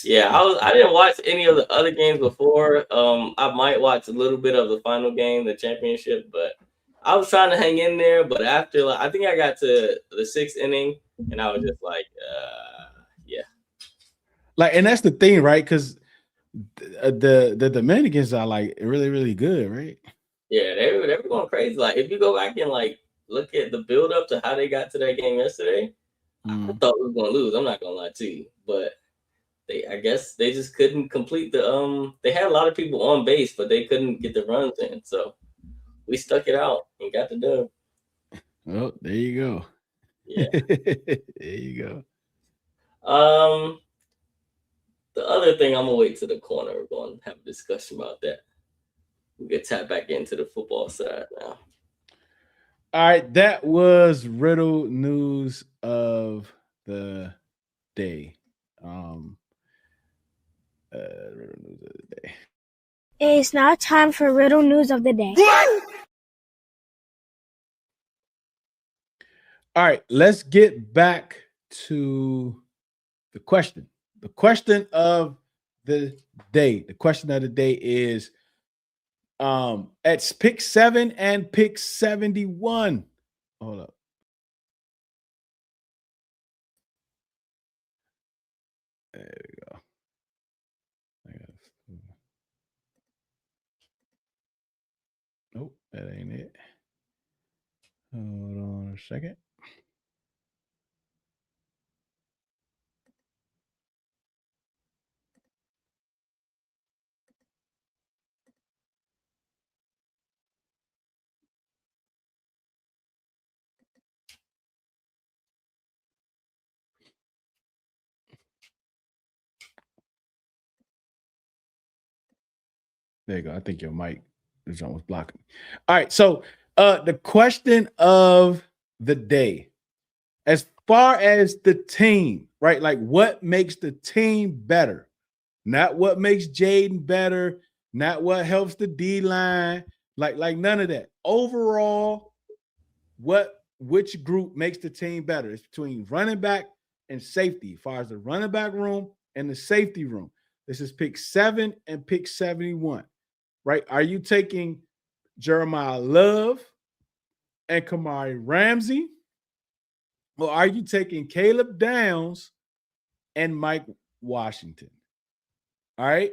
[SPEAKER 3] Yeah, I didn't watch any of the other games before. I might watch a little bit of the final game, the championship, but I was trying to hang in there. But after, like, I think I got to the 6th inning, and I was just like, yeah.
[SPEAKER 1] Like, and that's the thing, right? Because the Dominicans are like really, really good, right?
[SPEAKER 3] Yeah, they were going crazy. Like, if you go back and like look at the build up to how they got to that game yesterday, I thought we were gonna lose. I'm not gonna lie to you, but I guess they just couldn't complete the They had a lot of people on base, but they couldn't get the runs in. So we stuck it out and got the dub.
[SPEAKER 1] Oh, there you go.
[SPEAKER 3] Yeah.
[SPEAKER 1] There you go.
[SPEAKER 3] The other thing, I'm gonna wait to the corner. We're going to have a discussion about that. We can tap back into the football side now.
[SPEAKER 1] All right, that was Riddle news of the day. Riddle news of the day.
[SPEAKER 4] It is now time for Riddle News of the Day.
[SPEAKER 1] All right, let's get back to the question. The question of the day. The question of the day is at pick 7 and pick 71. Hold up. There we go. Nope, that ain't it. Hold on a second. There you go. I think your mic is almost blocking. All right. So the question of the day, as far as the team, right? Like what makes the team better? Not what makes Jaden better, not what helps the D-line, like none of that. Overall, which group makes the team better? It's between running back and safety, as far as the running back room and the safety room. This is pick 7 and pick 71. Right? Are you taking Jeremiah Love and Kamari Ramsey? Or are you taking Caleb Downs and Mike Washington? All right.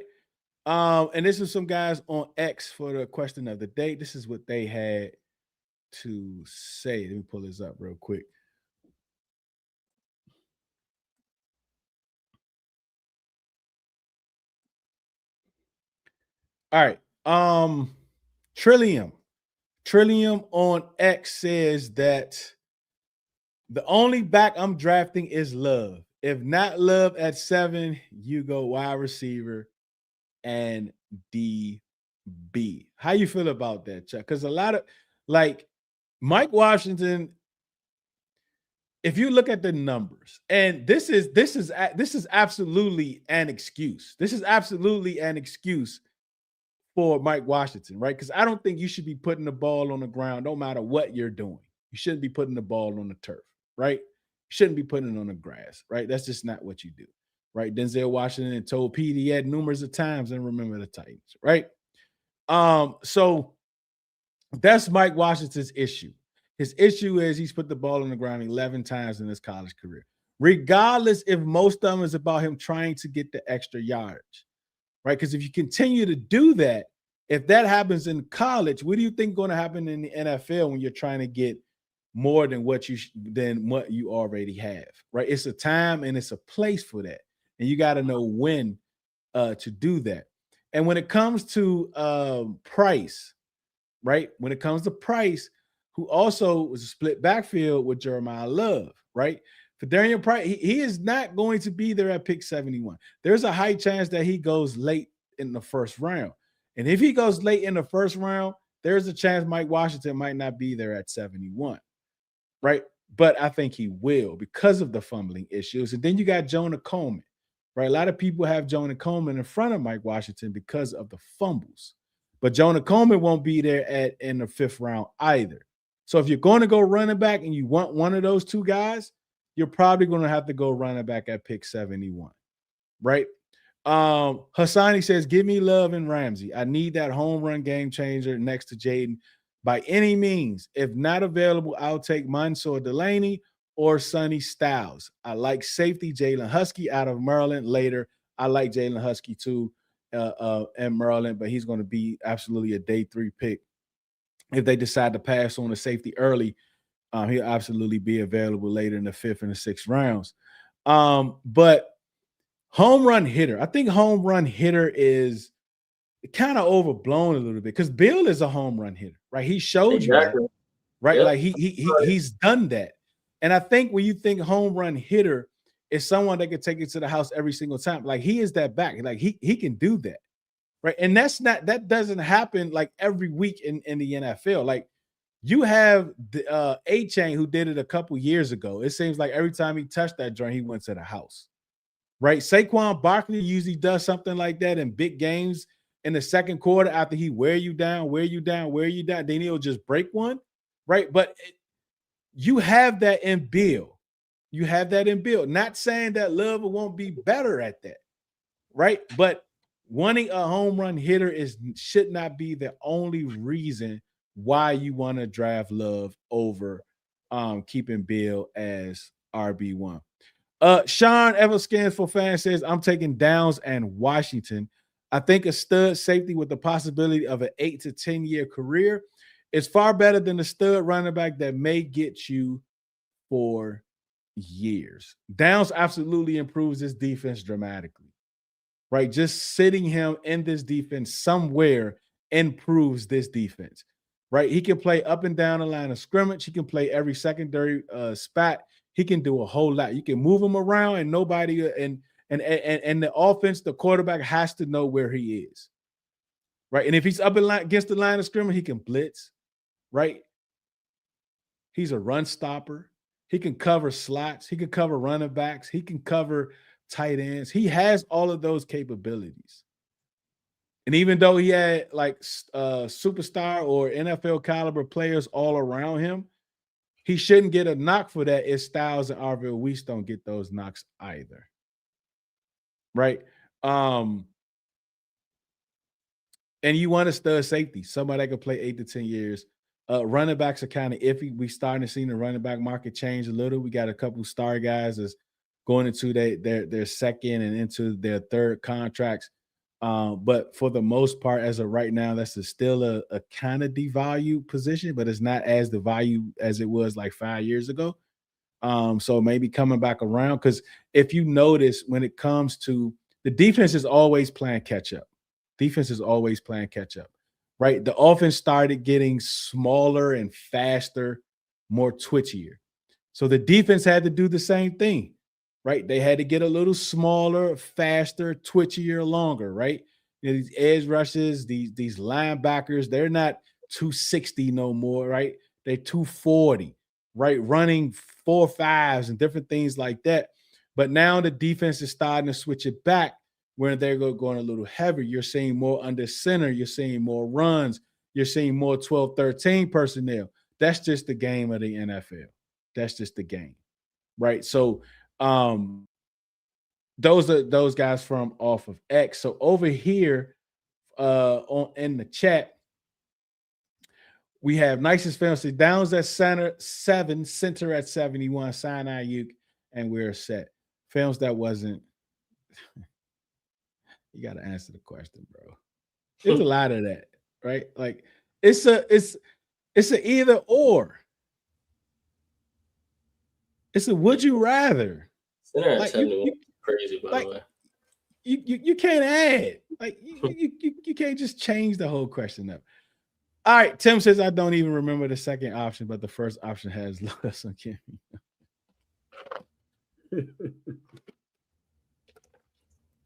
[SPEAKER 1] And this is some guys on X for the question of the day. This is what they had to say. Let me pull this up real quick. All right. Trillium on X says that the only back I'm drafting is Love. If not Love at 7, you go wide receiver and DB. How you feel about that, Chuck? Because a lot of like Mike Washington, if you look at the numbers, and this is absolutely an excuse. This is absolutely an excuse for Mike Washington, right? Because I don't think you should be putting the ball on the ground no matter what you're doing. You shouldn't be putting the ball on the turf, right? You shouldn't be putting it on the grass, right? That's just not what you do, right? Denzel Washington told Pete he had numerous of times and remember the Titans, right? So that's Mike Washington's issue. His issue is he's put the ball on the ground 11 times in his college career, regardless if most of them is about him trying to get the extra yardage. Right? Because if you continue to do that, if that happens in college, what do you think is going to happen in the NFL when you're trying to get more than what you already have? Right? It's a time and it's a place for that, and you got to know when to do that. And when it comes to Price, right? When it comes to Price, who also was a split backfield with Jeremiah Love, right? For Darian Price, he is not going to be there at pick 71. There's a high chance that he goes late in the first round. And if he goes late in the first round, there's a chance Mike Washington might not be there at 71, right? But I think he will because of the fumbling issues. And then you got Jonah Coleman, right? A lot of people have Jonah Coleman in front of Mike Washington because of the fumbles. But Jonah Coleman won't be there in the 5th round either. So if you're going to go running back and you want one of those two guys, you're probably going to have to go running back at pick 71, right? Hassani says, give me Love and Ramsey. I need that home run game changer next to Jaden by any means. If not available, I'll take Mansour Delaney or Sonny Styles. I like safety Jalen Husky out of Maryland later. I like Jalen Husky too in Maryland, but he's going to be absolutely a day 3 pick. If they decide to pass on the safety early, he'll absolutely be available later in the 5th and the 6th rounds. But home run hitter, I think home run hitter is kind of overblown a little bit because Bill is a home run hitter, right? He showed you that, right? Yep. Like he's done that. And I think when you think home run hitter is someone that can take it to the house every single time, like he is that back, like he can do that, right? And that doesn't happen like every week in the NFL. Like you have the A-Chain who did it a couple years ago. It seems like every time he touched that joint, he went to the house, right? Saquon Barkley usually does something like that in big games in the second quarter after he wear you down, then he'll just break one, right? But you have that in Bill. You have that in Bill. Not saying that Love won't be better at that, right? But wanting a home run hitter should not be the only reason why you want to draft Love over keeping Bill as RB1. Sean Everskins for fans says, I'm taking Downs and Washington. I think a stud safety with the possibility of an 8 to 10 year career is far better than the stud running back that may get you for years. Downs absolutely improves this defense dramatically, right? Just sitting him in this defense somewhere improves this defense, right? He can play up and down the line of scrimmage. He can play every secondary spot. He can do a whole lot. You can move him around and nobody and the offense, the quarterback has to know where he is, right? And if he's up in line against the line of scrimmage, he can blitz, right? He's a run stopper. He can cover slots. He can cover running backs. He can cover tight ends. He has all of those capabilities. And even though he had like superstar or NFL caliber players all around him, he shouldn't get a knock for that if Styles and Arville Weiss don't get those knocks either. Right. And you want a stud safety, somebody that can play 8 to 10 years. Running backs are kind of iffy. We starting to see the running back market change a little. We got a couple star guys that's going into their second and into their third contracts. But for the most part, as of right now, that's still a kind of devalued position, but it's not as devalued as it was like 5 years ago. So maybe coming back around, because if you notice, when it comes to the defense is always playing catch up. Defense is always playing catch up, right? The offense started getting smaller and faster, more twitchier. So the defense had to do the same thing, right? They had to get a little smaller, faster, twitchier, longer, right? You know, these edge rushes, these linebackers, they're not 260 no more, right? They're 240, right? Running 4.5s and different things like that. But now the defense is starting to switch it back where they're going a little heavier. You're seeing more under center. You're seeing more runs. You're seeing more 12-13 personnel. That's just the game of the NFL. That's just the game, right? So those are those guys from off of X. So over here in the chat, we have nicest film. So Downs at center at 71, sign Ayuk, and we're set. Films that wasn't. You got to answer the question, bro. There's a lot of that, right? Like it's a either or. It's a would you rather.
[SPEAKER 3] Center at 71 crazy, by the way.
[SPEAKER 1] You can't add. Like you can't just change the whole question up. All right, Tim says I don't even remember the second option, but the first option has less on Kimmy.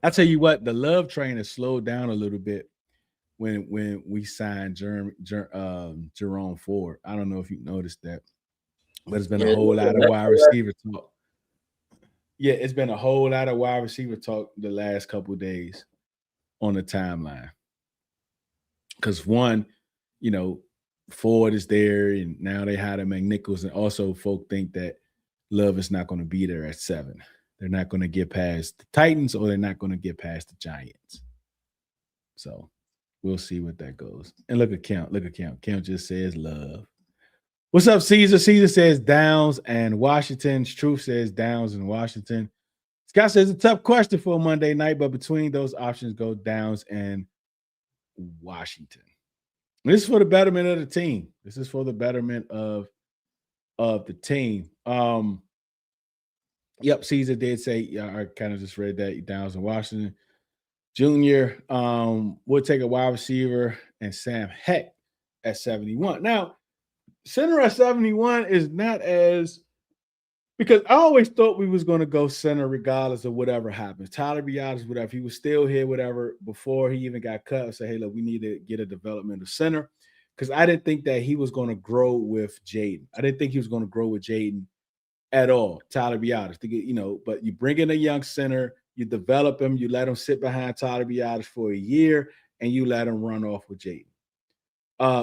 [SPEAKER 1] I tell you what, the Love train has slowed down a little bit. when we signed Jerome Ford. I don't know if you noticed that, but it's been a whole lot of wide receiver talk. Yeah, it's been a whole lot of wide receiver talk the last couple of days on the timeline. Because one, Ford is there, and now they had a McNichols, and also folk think that Love is not going to be there at 7. They're not going to get past the Titans, or they're not going to get past the Giants. So we'll see what that goes. And look at Count. Count just says Love. What's up, Caesar? Caesar says Downs and Washington. Truth says Downs and Washington. Scott says a tough question for a Monday night, but between those options go Downs and Washington. This is for the betterment of the team. This is for the betterment of the team. Yep, Caesar did say, I kind of just read that, Downs in Washington. Junior would take a wide receiver and Sam Heck at 71. Now, center at 71 is not as, because I always thought we was going to go center regardless of whatever happens. Tyler Biadasz, whatever, he was still here, whatever, before he even got cut. I said, hey, look, we need to get a developmental center, because I didn't think that he was going to grow with Jaden. I didn't think he was going to grow with Jaden at all, Tyler Biadasz. But you bring in a young center, you develop him, you let him sit behind Tyler Biadasz for a year, and you let him run off with Jaden.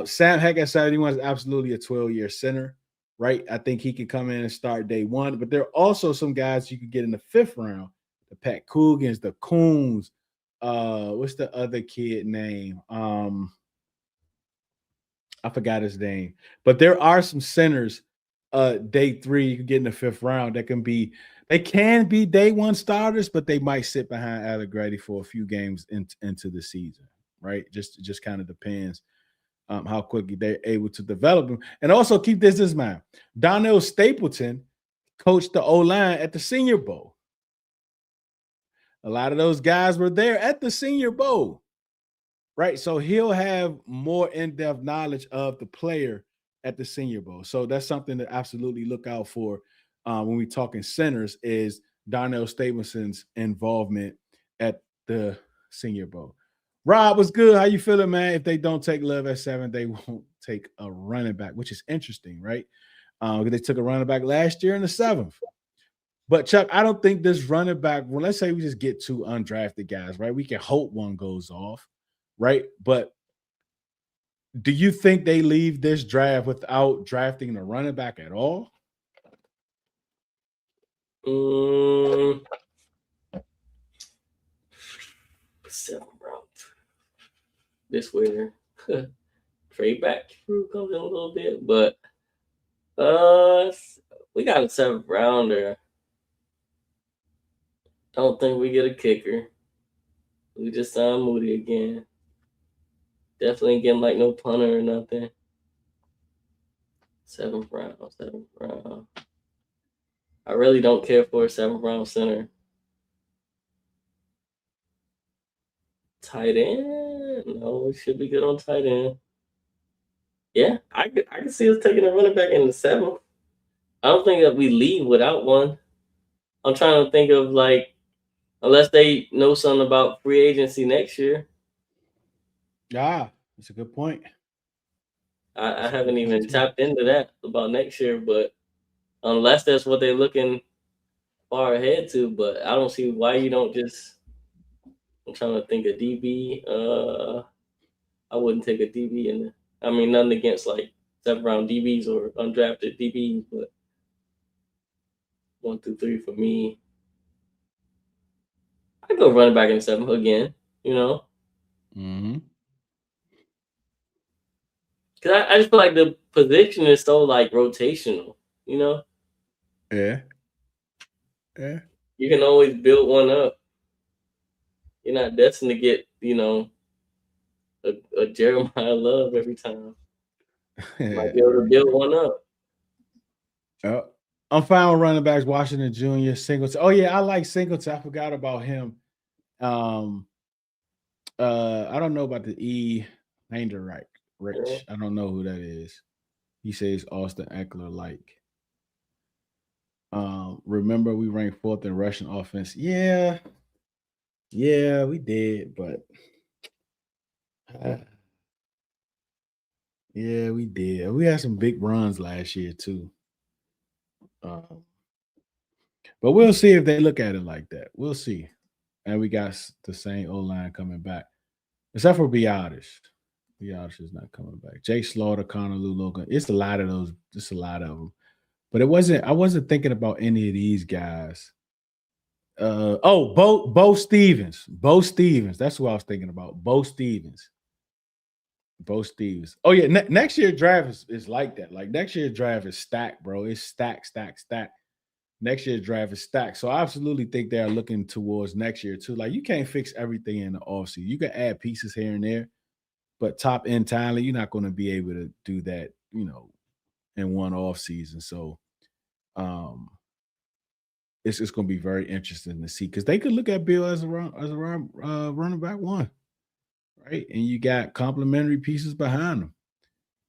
[SPEAKER 1] Sam Heck at 71 is absolutely a 12-year center, right? I think he can come in and start day one, but there are also some guys you could get in the 5th round, the Pat Coogans, the Coons. What's the other kid name? I forgot his name, but there are some centers day 3 you can get in the 5th round that can be day one starters, but they might sit behind Allegretti for a few games into the season, right? Just kind of depends how quickly they're able to develop them. And also keep this in mind. Donnell Stapleton coached the O-line at the Senior Bowl. A lot of those guys were there at the Senior Bowl, right? So he'll have more in-depth knowledge of the player at the Senior Bowl. So that's something to absolutely look out for when we're talking centers, is Donnell Stapleton's involvement at the Senior Bowl. Rob, what's good? How you feeling, man? If they don't take Love at 7, they won't take a running back, which is interesting, right? They took a running back last year in the 7th. But Chuck, I don't think this running back, well, let's say we just get 2 undrafted guys, right? We can hope one goes off, right? But do you think they leave this draft without drafting a running back at all?
[SPEAKER 3] 7th round. This winter. Trade back crew comes in a little bit, but we got a 7th rounder. Don't think we get a kicker. We just signed Moody again. Definitely getting like no punter or nothing. 7th round. I really don't care for a 7th round center. Tight end? No, we should be good on tight end. Yeah, I can see us taking a running back in the 7th. I don't think that we leave without one. I'm trying to think of, like, unless they know something about free agency next year.
[SPEAKER 1] Yeah, that's a good point.
[SPEAKER 3] I haven't even tapped into that about next year, but unless that's what they're looking far ahead to, but I don't see why you don't just. I'm trying to think of DB. I wouldn't take a DB in there. I mean, nothing against like 7th round DBs or undrafted DBs, but 1 through 3 for me. I go running back in the 7th again,
[SPEAKER 1] Mm-hmm.
[SPEAKER 3] Because I just feel like the position is so like rotational,
[SPEAKER 1] Yeah.
[SPEAKER 3] You can always build one up. You're not destined to get, a Jeremiah Love every time. You might be able to build one up.
[SPEAKER 1] I'm fine with running backs. Washington Jr., Singleton. Oh yeah, I like Singleton. I forgot about him. I don't know about the E. Rich.
[SPEAKER 3] Yeah.
[SPEAKER 1] I don't know who that is. He says Austin Eckler like. Remember we ranked 4th in rushing offense. Yeah, we did, but Yeah, we did. We had some big runs last year too. But we'll see if they look at it like that. We'll see. And we got the same O line coming back, except for Biotis. Biotis is not coming back. Jake Slaughter, Connor Lou Logan. It's a lot of those. Just a lot of them. But it wasn't. I wasn't thinking about any of these guys. Bo Stevens. Bo Stevens. That's who I was thinking about. Bo Stevens. Bo Stevens. Oh yeah, next year draft is like that. Like next year draft is stacked, bro. It's stacked. Next year's draft is stacked. So I absolutely think they're looking towards next year too. Like you can't fix everything in the offseason. You can add pieces here and there, but top end talent, you're not going to be able to do that, in one offseason. So it's just going to be very interesting to see because they could look at Bill as a running back one, right? And you got complementary pieces behind them.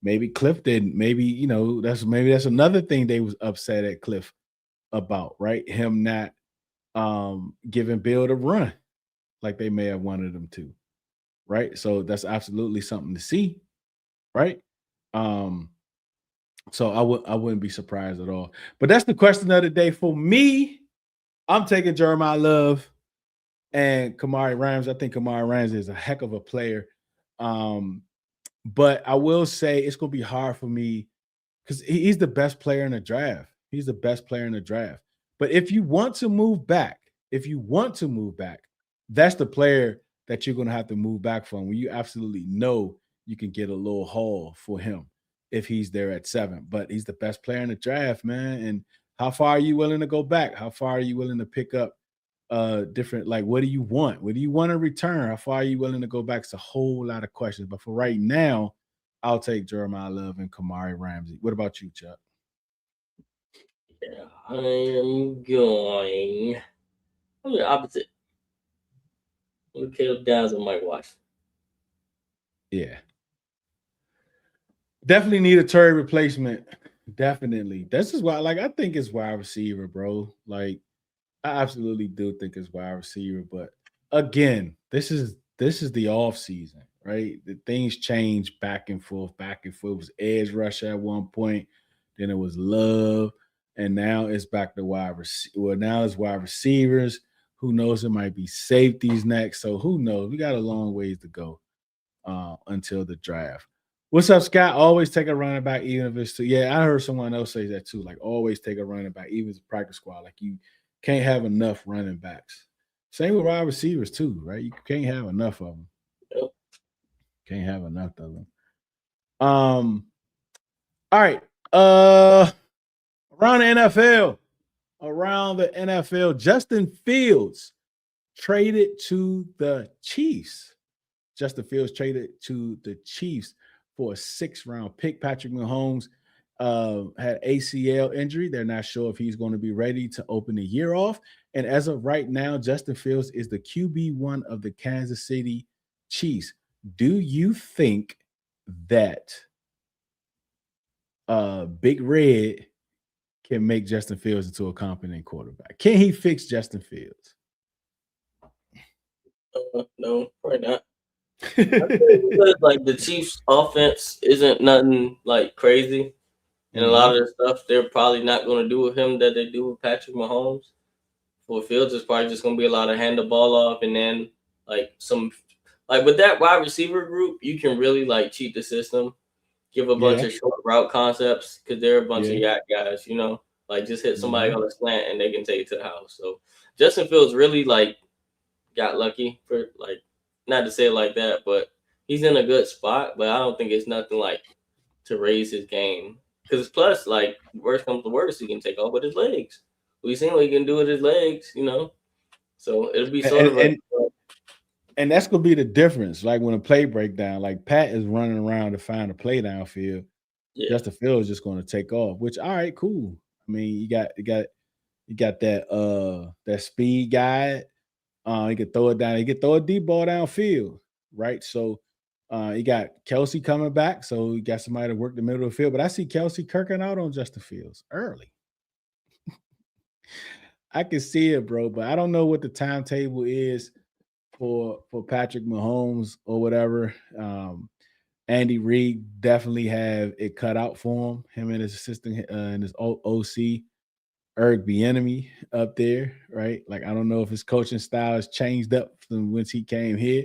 [SPEAKER 1] Maybe Cliff didn't. Maybe that's another thing they was upset at Cliff about, right? Him not giving Bill the run like they may have wanted him to, right? So that's absolutely something to see, right? So I wouldn't be surprised at all. But that's the question of the day for me. I'm taking Jeremiah Love and Kamari Rams. I think Kamari Rams is a heck of a player. But I will say it's going to be hard for me because he's the best player in the draft. He's the best player in the draft. But if you want to move back, that's the player that you're going to have to move back from when you absolutely know you can get a little haul for him if he's there at 7. But he's the best player in the draft, man. And how far are you willing to go back? How far are you willing to pick up different, like, what do you want? What do you want in return? How far are you willing to go back? It's a whole lot of questions. But for right now, I'll take Jeremiah Love and Kamari Ramsey. What about you, Chuck?
[SPEAKER 3] Yeah, I am going. I'm the opposite. Caleb Downs and Mike Washington.
[SPEAKER 1] Yeah. Definitely need a Terry replacement. Definitely. This is why, I think it's wide receiver, bro. Like, I absolutely do think it's wide receiver. But again, this is the off season, right? The things change back and forth. It was edge rush at one point, then it was Love, and now it's back to wide receiver. Well, now it's wide receivers. Who knows? It might be safeties next. So who knows? We got a long ways to go until the draft. What's up, Scott? Always take a running back, even if it's two. Yeah, I heard someone else say that too. Like, always take a running back, even if it's a practice squad. Like, you can't have enough running backs. Same with wide receivers too, right? You can't have enough of them.
[SPEAKER 3] Yep.
[SPEAKER 1] Can't have enough of them. All right. Around the NFL, Justin Fields traded to the Chiefs. Justin Fields traded to the Chiefs for a 6th-round pick. Patrick Mahomes had ACL injury. They're not sure if he's going to be ready to open the year off. And as of right now, Justin Fields is the QB1 of the Kansas City Chiefs. Do you think that Big Red can make Justin Fields into a competent quarterback? Can he fix Justin Fields?
[SPEAKER 3] No, probably not. Like, the Chiefs' offense isn't nothing like crazy, and a lot of the stuff they're probably not going to do with him that they do with Patrick Mahomes. For Fields, it's probably just going to be a lot of hand the ball off, and then with that wide receiver group, you can really cheat the system, give a bunch of short route concepts because they're a bunch of yak guys, just hit somebody on a slant and they can take it to the house. So Justin Fields really got lucky for not to say it like that, but he's in a good spot. But I don't think it's nothing to raise his game because plus worst comes to worst, he can take off with his legs. We've seen what he can do with his legs, So it'll be sort of
[SPEAKER 1] and that's gonna be the difference. Like when a play breakdown, Pat is running around to find a play downfield. Yeah. Justin Fields is just gonna take off. Which, all right, cool. I mean, you got that speed guy. He could throw it down. He could throw a deep ball downfield, right? So you got Kelsey coming back, so you got somebody to work the middle of the field. But I see Kelsey kirking out on Justin Fields early. I can see it, bro, but I don't know what the timetable is for Patrick Mahomes or whatever. Andy Reid definitely have it cut out for him and his assistant and his OC, Eric Bieniemy up there, right? Like, I don't know if his coaching style has changed up from once he came here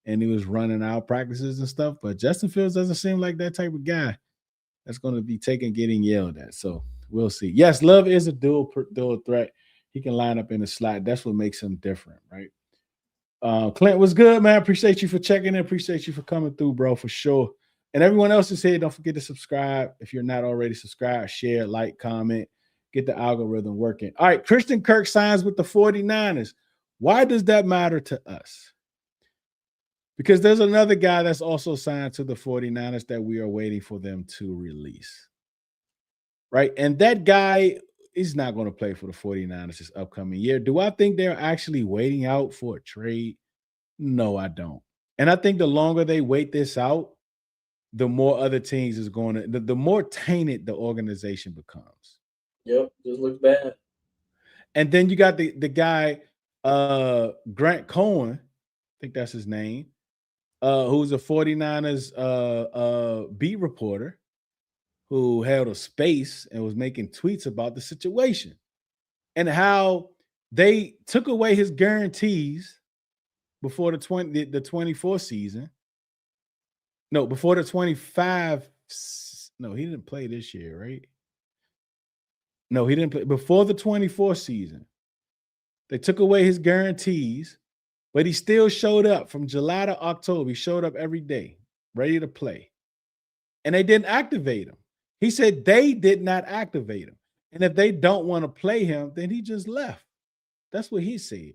[SPEAKER 1] and he was running out practices and stuff, but Justin Fields doesn't seem like that type of guy that's going to be getting yelled at. So we'll see. Yes, Love is a dual threat. He can line up in the slot. That's what makes him different, right? Clint was good, man. Appreciate you for checking in. Appreciate you for coming through, bro, for sure. And everyone else is here. Don't forget to subscribe. If you're not already subscribed, share, like, comment, get the algorithm working. All right, Christian Kirk signs with the 49ers. Why does that matter to us? Because there's another guy that's also signed to the 49ers that we are waiting for them to release, right? And that guy is not going to play for the 49ers this upcoming year. Do I think they're actually waiting out for a trade? No, I don't. And I think the longer they wait this out, the more other teams is going to, the more tainted the organization becomes.
[SPEAKER 3] Yep, just looks bad.
[SPEAKER 1] And then you got the guy, Grant Cohen, I think that's his name, who's a 49ers beat reporter who held a space and was making tweets about the situation and how they took away his guarantees before the 24 season. No, before the 25. No, he didn't play this year, right? No, he didn't play before the 24 season. They took away his guarantees, but he still showed up from July to October. He showed up every day, ready to play. And they didn't activate him. He said they did not activate him. And if they don't want to play him, then he just left. That's what he said.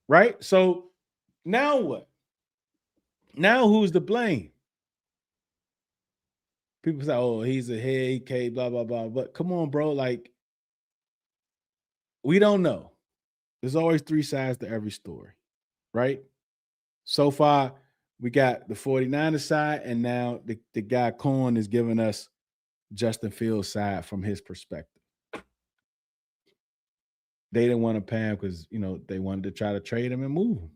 [SPEAKER 1] Right? So now what? Now who's to blame? People say, oh, he's a head, he came, blah, blah, blah. But come on, bro. Like, we don't know. There's always three sides to every story, right? So far, we got the 49ers side, and now the guy Cohen is giving us Justin Fields' side from his perspective. They didn't want to pay him because, they wanted to try to trade him and move him.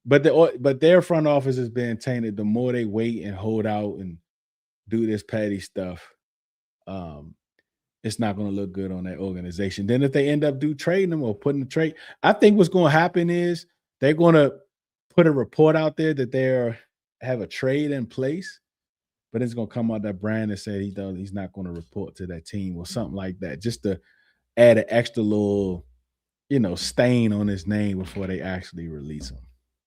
[SPEAKER 1] But their front office has been tainted. The more they wait and hold out and do this petty stuff, it's not going to look good on that organization. Then if they end up trading them or putting the trade, I think what's going to happen is they're going to put a report out there that they have a trade in place, but it's going to come out that Brandon said he's not going to report to that team or something like that, just to add an extra little, stain on his name before they actually release him.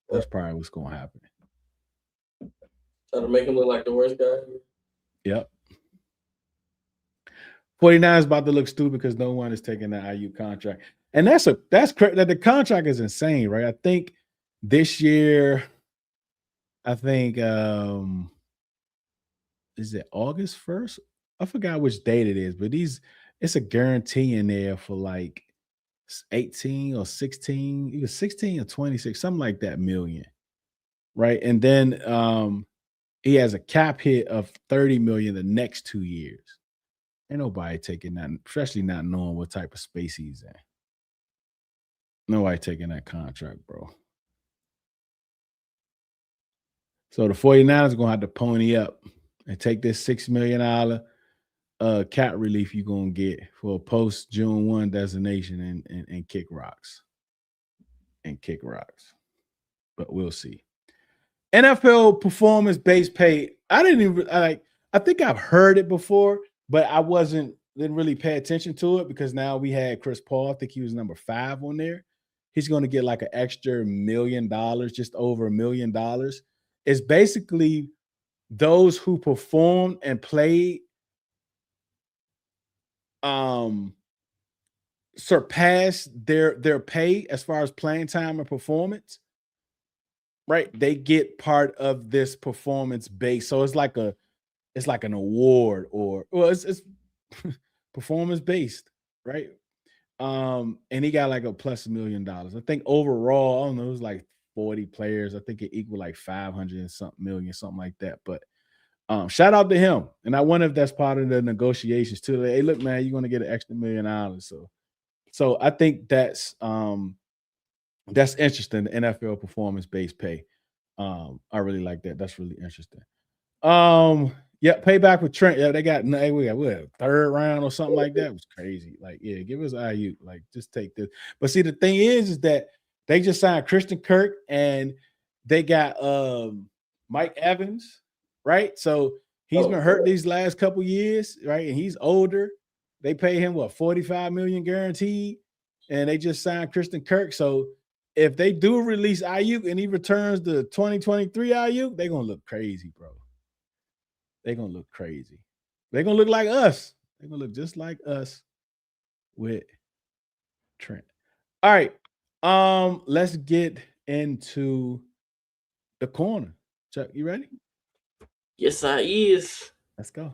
[SPEAKER 1] That's probably what's going to happen.
[SPEAKER 3] Try to make him look like the worst guy.
[SPEAKER 1] Yep. 49 is about to look stupid because no one is taking the IU contract. And that's the contract is insane, right? I think this year, is it August 1st? I forgot which date it is, but it's a guarantee in there for like 18 or 16, either 16 or 26, something like that million, right? And then he has a cap hit of $30 million the next 2 years. Ain't nobody taking that, especially not knowing what type of space he's in. Nobody taking that contract, bro. So the 49ers are going to have to pony up and take this $6 million cap relief you're going to get for a post-June 1 designation and kick rocks. And kick rocks. But we'll see. NFL performance-based pay. I think I've heard it before, but I didn't really pay attention to it because now we had Chris Paul. I think he was number 5 on there. He's going to get like an extra $1 million, just over $1 million. It's basically those who performed and played surpassed their pay as far as playing time and performance. Right? They get part of this performance base. So it's like an award it's performance based, right? And he got like a plus $1 million. I think overall, I don't know, it was like 40 players. I think it equaled like 500 and something million, something like that. But shout out to him. And I wonder if that's part of the negotiations too. Like, hey, look, man, you're going to get an extra $1 million. So So I think that's interesting. The NFL performance-based pay. I really like that. That's really interesting. Yeah, payback with Trent. Yeah, they got we got what, third round or something like that. It was crazy. Like, yeah, give us IU. Like, just take this. But see, the thing is that they just signed Christian Kirk and they got Mike Evans, right? So he's been hurt these last couple years, right? And he's older. They pay him what, 45 million guaranteed, and they just signed Christian Kirk. So if they do release Ayuk and he returns the 2023 Ayuk, they're gonna look crazy, bro. They're gonna look crazy. They're gonna look like us. They're gonna look just like us with Trent. All right. Let's get into the corner. Chuck, you ready?
[SPEAKER 3] Yes, I is.
[SPEAKER 1] Let's go.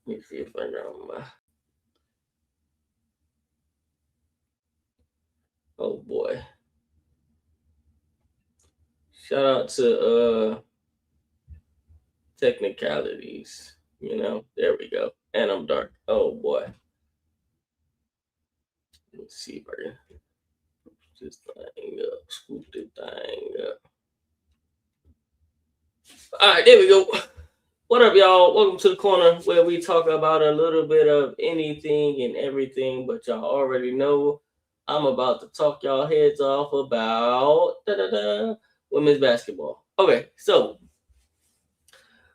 [SPEAKER 3] Let me see if I know my. Oh boy. Shout out to technicalities. There we go. And I'm dark. Oh boy. Let's see if I can this thing up. Scoop this thing up. All right, there we go. What up, y'all? Welcome to the corner where we talk about a little bit of anything and everything, but y'all already know I'm about to talk y'all heads off about women's basketball. Okay, so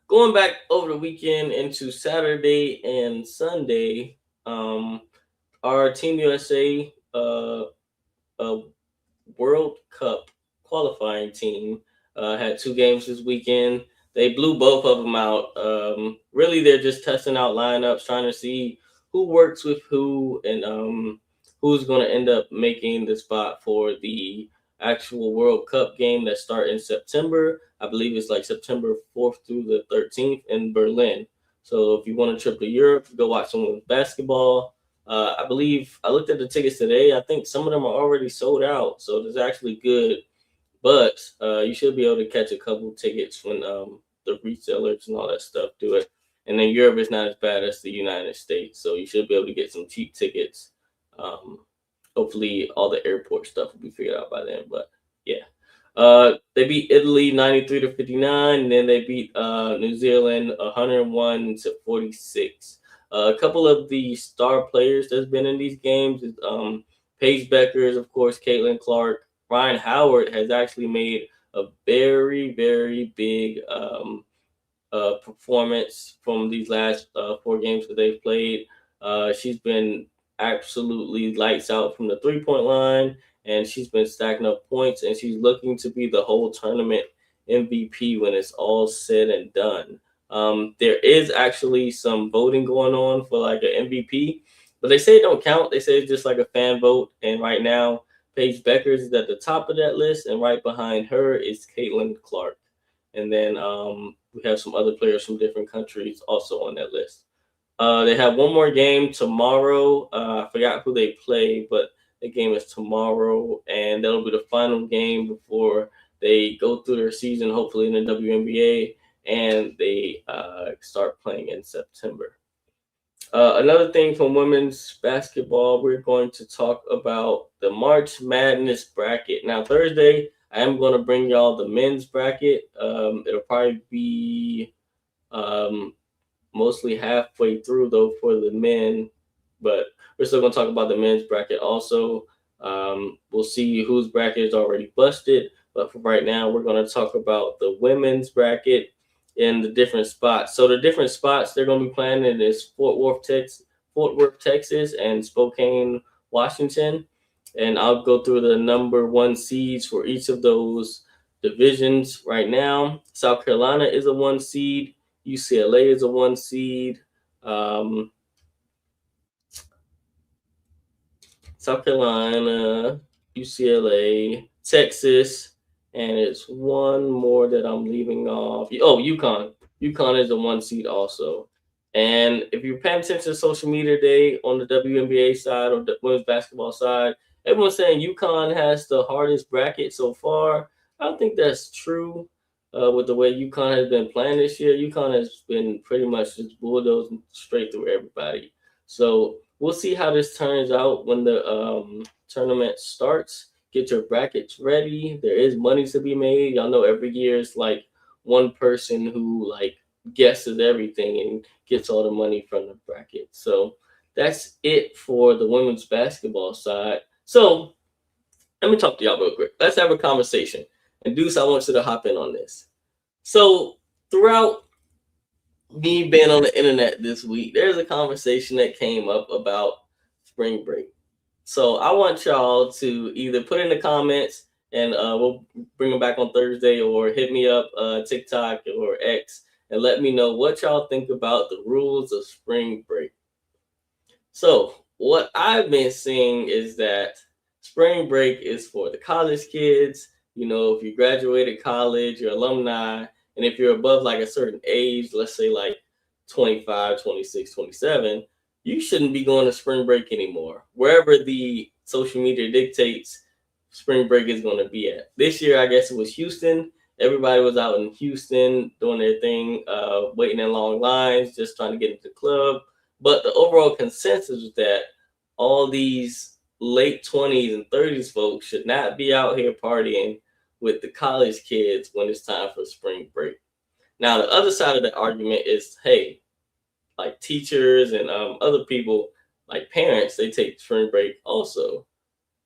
[SPEAKER 3] going back over the weekend into Saturday and Sunday, our Team USA World Cup qualifying team had 2 games this weekend. They blew both of them out. Really, they're just testing out lineups, trying to see who works with who and who's going to end up making the spot for the actual World Cup game that starts in September. I believe it's like September 4th through the 13th in Berlin. So if you want a trip to Europe, go watch some women's basketball. I believe I looked at the tickets today. I think some of them are already sold out. So it's actually good. But you should be able to catch a couple tickets when the resellers and all that stuff do it. And then Europe is not as bad as the United States. So you should be able to get some cheap tickets. Hopefully all the airport stuff will be figured out by then. But yeah. They beat Italy 93-59, and then they beat New Zealand 101-46. A couple of the star players that's been in these games is Paige Beckers, of course, Caitlin Clark. Ryan Howard has actually made a very, very big performance from these last 4 games that they've played. She's been absolutely lights out from the 3-point line, and she's been stacking up points, and she's looking to be the whole tournament MVP when it's all said and done. There is actually some voting going on for like an MVP, but they say it don't count. They say it's just like a fan vote, and right now Paige Beckers is at the top of that list, and right behind her is Caitlin Clark. And then we have some other players from different countries also on that list. They have one more game tomorrow. I forgot who they play, but the game is tomorrow, and that'll be the final game before they go through their season, hopefully in the WNBA, and they start playing in September. Another thing from women's basketball, we're going to talk about the March Madness bracket. Now, Thursday, I am going to bring y'all the men's bracket. It'll probably be mostly halfway through, though, for the men. But we're still going to talk about the men's bracket also. We'll see whose bracket is already busted. But for right now, we're going to talk about the women's bracket in the different spots. So the different spots they're going to be playing in is Fort Worth, Texas, and Spokane, Washington. And I'll go through the number 1 seeds for each of those divisions right now. South Carolina is a 1 seed. UCLA is a 1 seed. South Carolina, UCLA, Texas, and it's one more that I'm leaving off. Oh, UConn. UConn is a 1 seed also. And if you're paying attention to social media today on the WNBA side or the women's basketball side, everyone's saying UConn has the hardest bracket so far. I don't think that's true. with the way UConn has been playing this year. UConn has been pretty much just bulldozing straight through everybody. So we'll see how this turns out when the tournament starts. Get your brackets ready. There is money to be made. Y'all know every year it's like one person who like guesses everything and gets all the money from the bracket. So that's it for the women's basketball side. So let me talk to y'all real quick. Let's have a conversation. And Deuce, I want you to hop in on this. So throughout me being on the internet this week, there's a conversation that came up about spring break. So I want y'all to either put in the comments and we'll bring them back on Thursday, or hit me up TikTok or X and let me know what y'all think about the rules of spring break. So what I've been seeing is that spring break is for the college kids. You know, if you graduated college, you're alumni, and if you're above like a certain age, let's say like 25, 26, 27, you shouldn't be going to spring break anymore. Wherever the social media dictates spring break is going to be at. This year, I guess it was Houston. Everybody was out in Houston doing their thing, waiting in long lines, just trying to get into the club. But the overall consensus is that all these late 20s and 30s folks should not be out here partying with the college kids when it's time for spring break. Now, the other side of the argument is, hey, like teachers and other people, like parents, they take spring break also.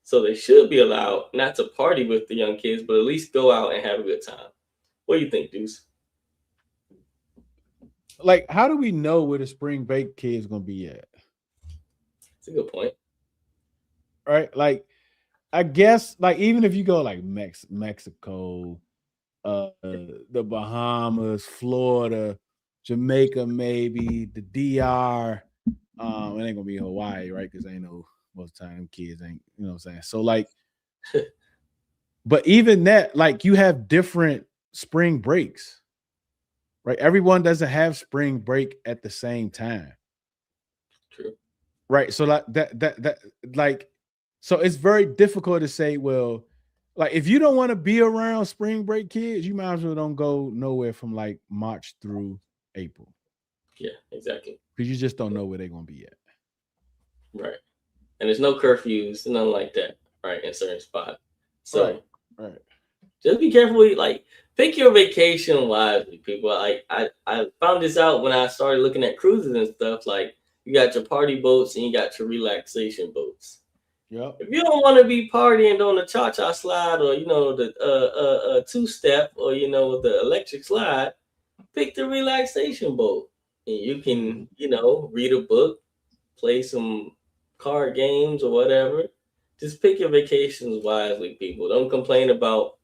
[SPEAKER 3] So they should be allowed not to party with the young kids, but at least go out and have a good time. What do you think, Deuce?
[SPEAKER 1] Like, how do we know where the spring break kids gonna be at?
[SPEAKER 3] It's a good point.
[SPEAKER 1] Right? Like, I guess, like, even if you go like Mexico, the Bahamas, Florida, Jamaica, maybe the DR. It ain't gonna be Hawaii, right? Because ain't no most of the time them kids ain't, you know what I'm saying? So like, but even that, like, you have different spring breaks, right? Everyone doesn't have spring break at the same time.
[SPEAKER 3] True.
[SPEAKER 1] Right. So like that like, so it's very difficult to say, well, like if you don't want to be around spring break kids, you might as well don't go nowhere from like March through April.
[SPEAKER 3] Yeah, exactly.
[SPEAKER 1] Because you just don't know where they're gonna be at.
[SPEAKER 3] Right. And there's no curfews, nothing like that, right, in certain spots. So
[SPEAKER 1] right.
[SPEAKER 3] Just be careful, like pick your vacation wisely, people. Like I found this out when I started looking at cruises and stuff. Like you got your party boats and you got your relaxation boats.
[SPEAKER 1] Yep.
[SPEAKER 3] If you don't want to be partying on the cha-cha slide, or you know the two-step, or you know the electric slide, pick the relaxation boat, and you can read a book, play some card games or whatever. Just pick your vacations wisely, people. Don't complain about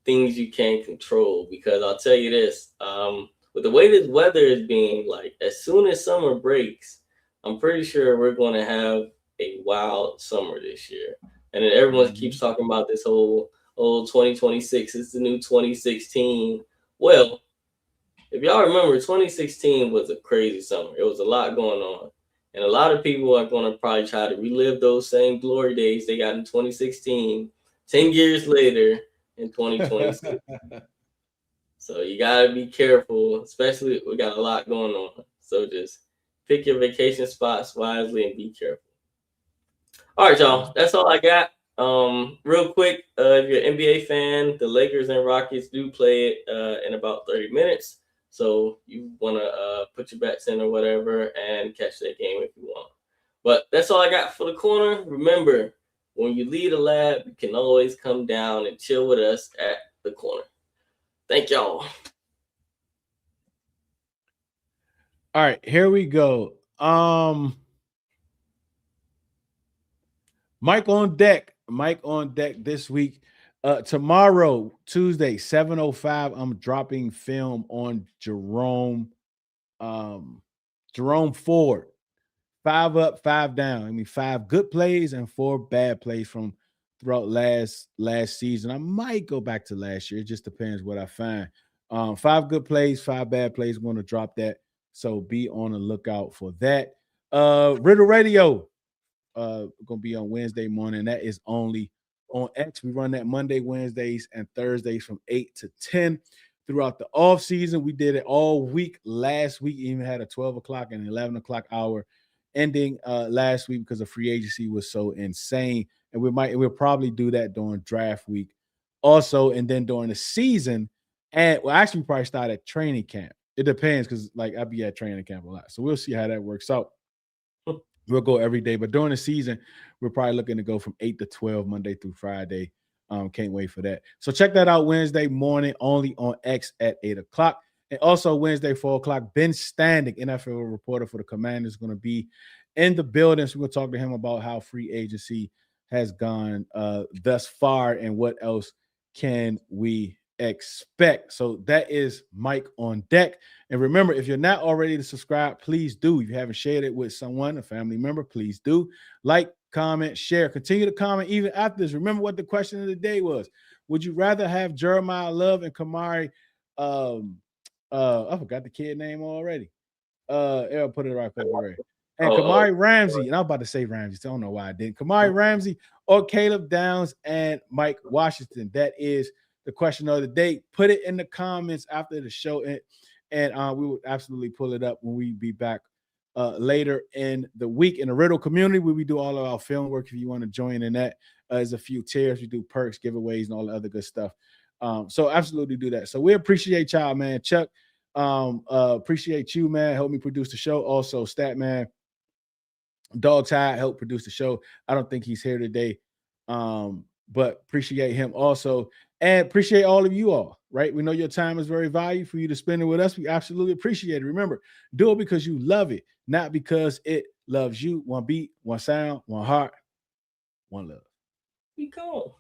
[SPEAKER 3] things you can't control, because I'll tell you this, with the way this weather is being, like as soon as summer breaks, I'm pretty sure we're going to have a wild summer this year. And then everyone keeps talking about this whole 2026 is the new 2016. Well, if y'all remember, 2016 was a crazy summer. It was a lot going on. And a lot of people are going to probably try to relive those same glory days they got in 2016, 10 years later in 2026. So you got to be careful, especially we got a lot going on. So just pick your vacation spots wisely and be careful. All right, y'all. That's all I got. Real quick, if you're an NBA fan, the Lakers and Rockets do play it in about 30 minutes. So you want to put your bets in or whatever and catch that game if you want. But that's all I got for the corner. Remember, when you leave the lab, you can always come down and chill with us at the corner. Thank y'all.
[SPEAKER 1] All right, here we go. Mike on deck this week. Tomorrow, Tuesday, 7:05, I'm dropping film on Jerome Ford. 5 up, 5 down. I mean, 5 good plays and 4 bad plays from throughout last season. I might go back to last year. It just depends what I find. 5 good plays, 5 bad plays. I'm going to drop that. So be on the lookout for that. Riddle Radio. Going to be on Wednesday morning. That is only on X. We run that Monday, Wednesdays, and Thursdays from 8 to 10. throughout the off season. We did it all week last week. Even had a 12 o'clock and 11 o'clock hour ending last week because the free agency was so insane. And we'll probably do that during draft week also, and then during the season. And well, actually, we probably start at training camp. It depends because like I'll be at training camp a lot. So we'll see how that works out. We'll go every day, but during the season, we're probably looking to go from 8 to 12 Monday through Friday. Can't wait for that. So check that out Wednesday morning only on X at 8 o'clock. And also Wednesday, 4 o'clock, Ben Standing, NFL reporter for the Commanders, is going to be in the building. So we'll talk to him about how free agency has gone thus far and what else can we expect. So that is Mike on deck. And remember, if you're not already to subscribe, please do. If you haven't shared it with someone, a family member, please do. Like, comment, share, continue to comment even after this. Remember what the question of the day was. Would you rather have Jeremiah Love and Kamari? I forgot the kid name already. I'll put it right February. And Kamari Ramsey, and I was about to say Ramsey, so I don't know why I didn't. Kamari Ramsey or Caleb Downs and Mike Washington. That is the question of the day. Put it in the comments after the show, and we will absolutely pull it up when we be back later in the week. In the Riddle community, where we do all of our film work. If you want to join in that, there's a few tiers. We do perks, giveaways, and all the other good stuff. So absolutely do that. So we appreciate y'all, man. Chuck, appreciate you, man. Help me produce the show. Also, Statman, Dog Tide helped produce the show. I don't think he's here today, but appreciate him also. And appreciate all of you all, right? We know your time is very valuable for you to spend it with us. We absolutely appreciate it. Remember, do it because you love it, not because it loves you. One beat, one sound, one heart, one love.
[SPEAKER 3] We go.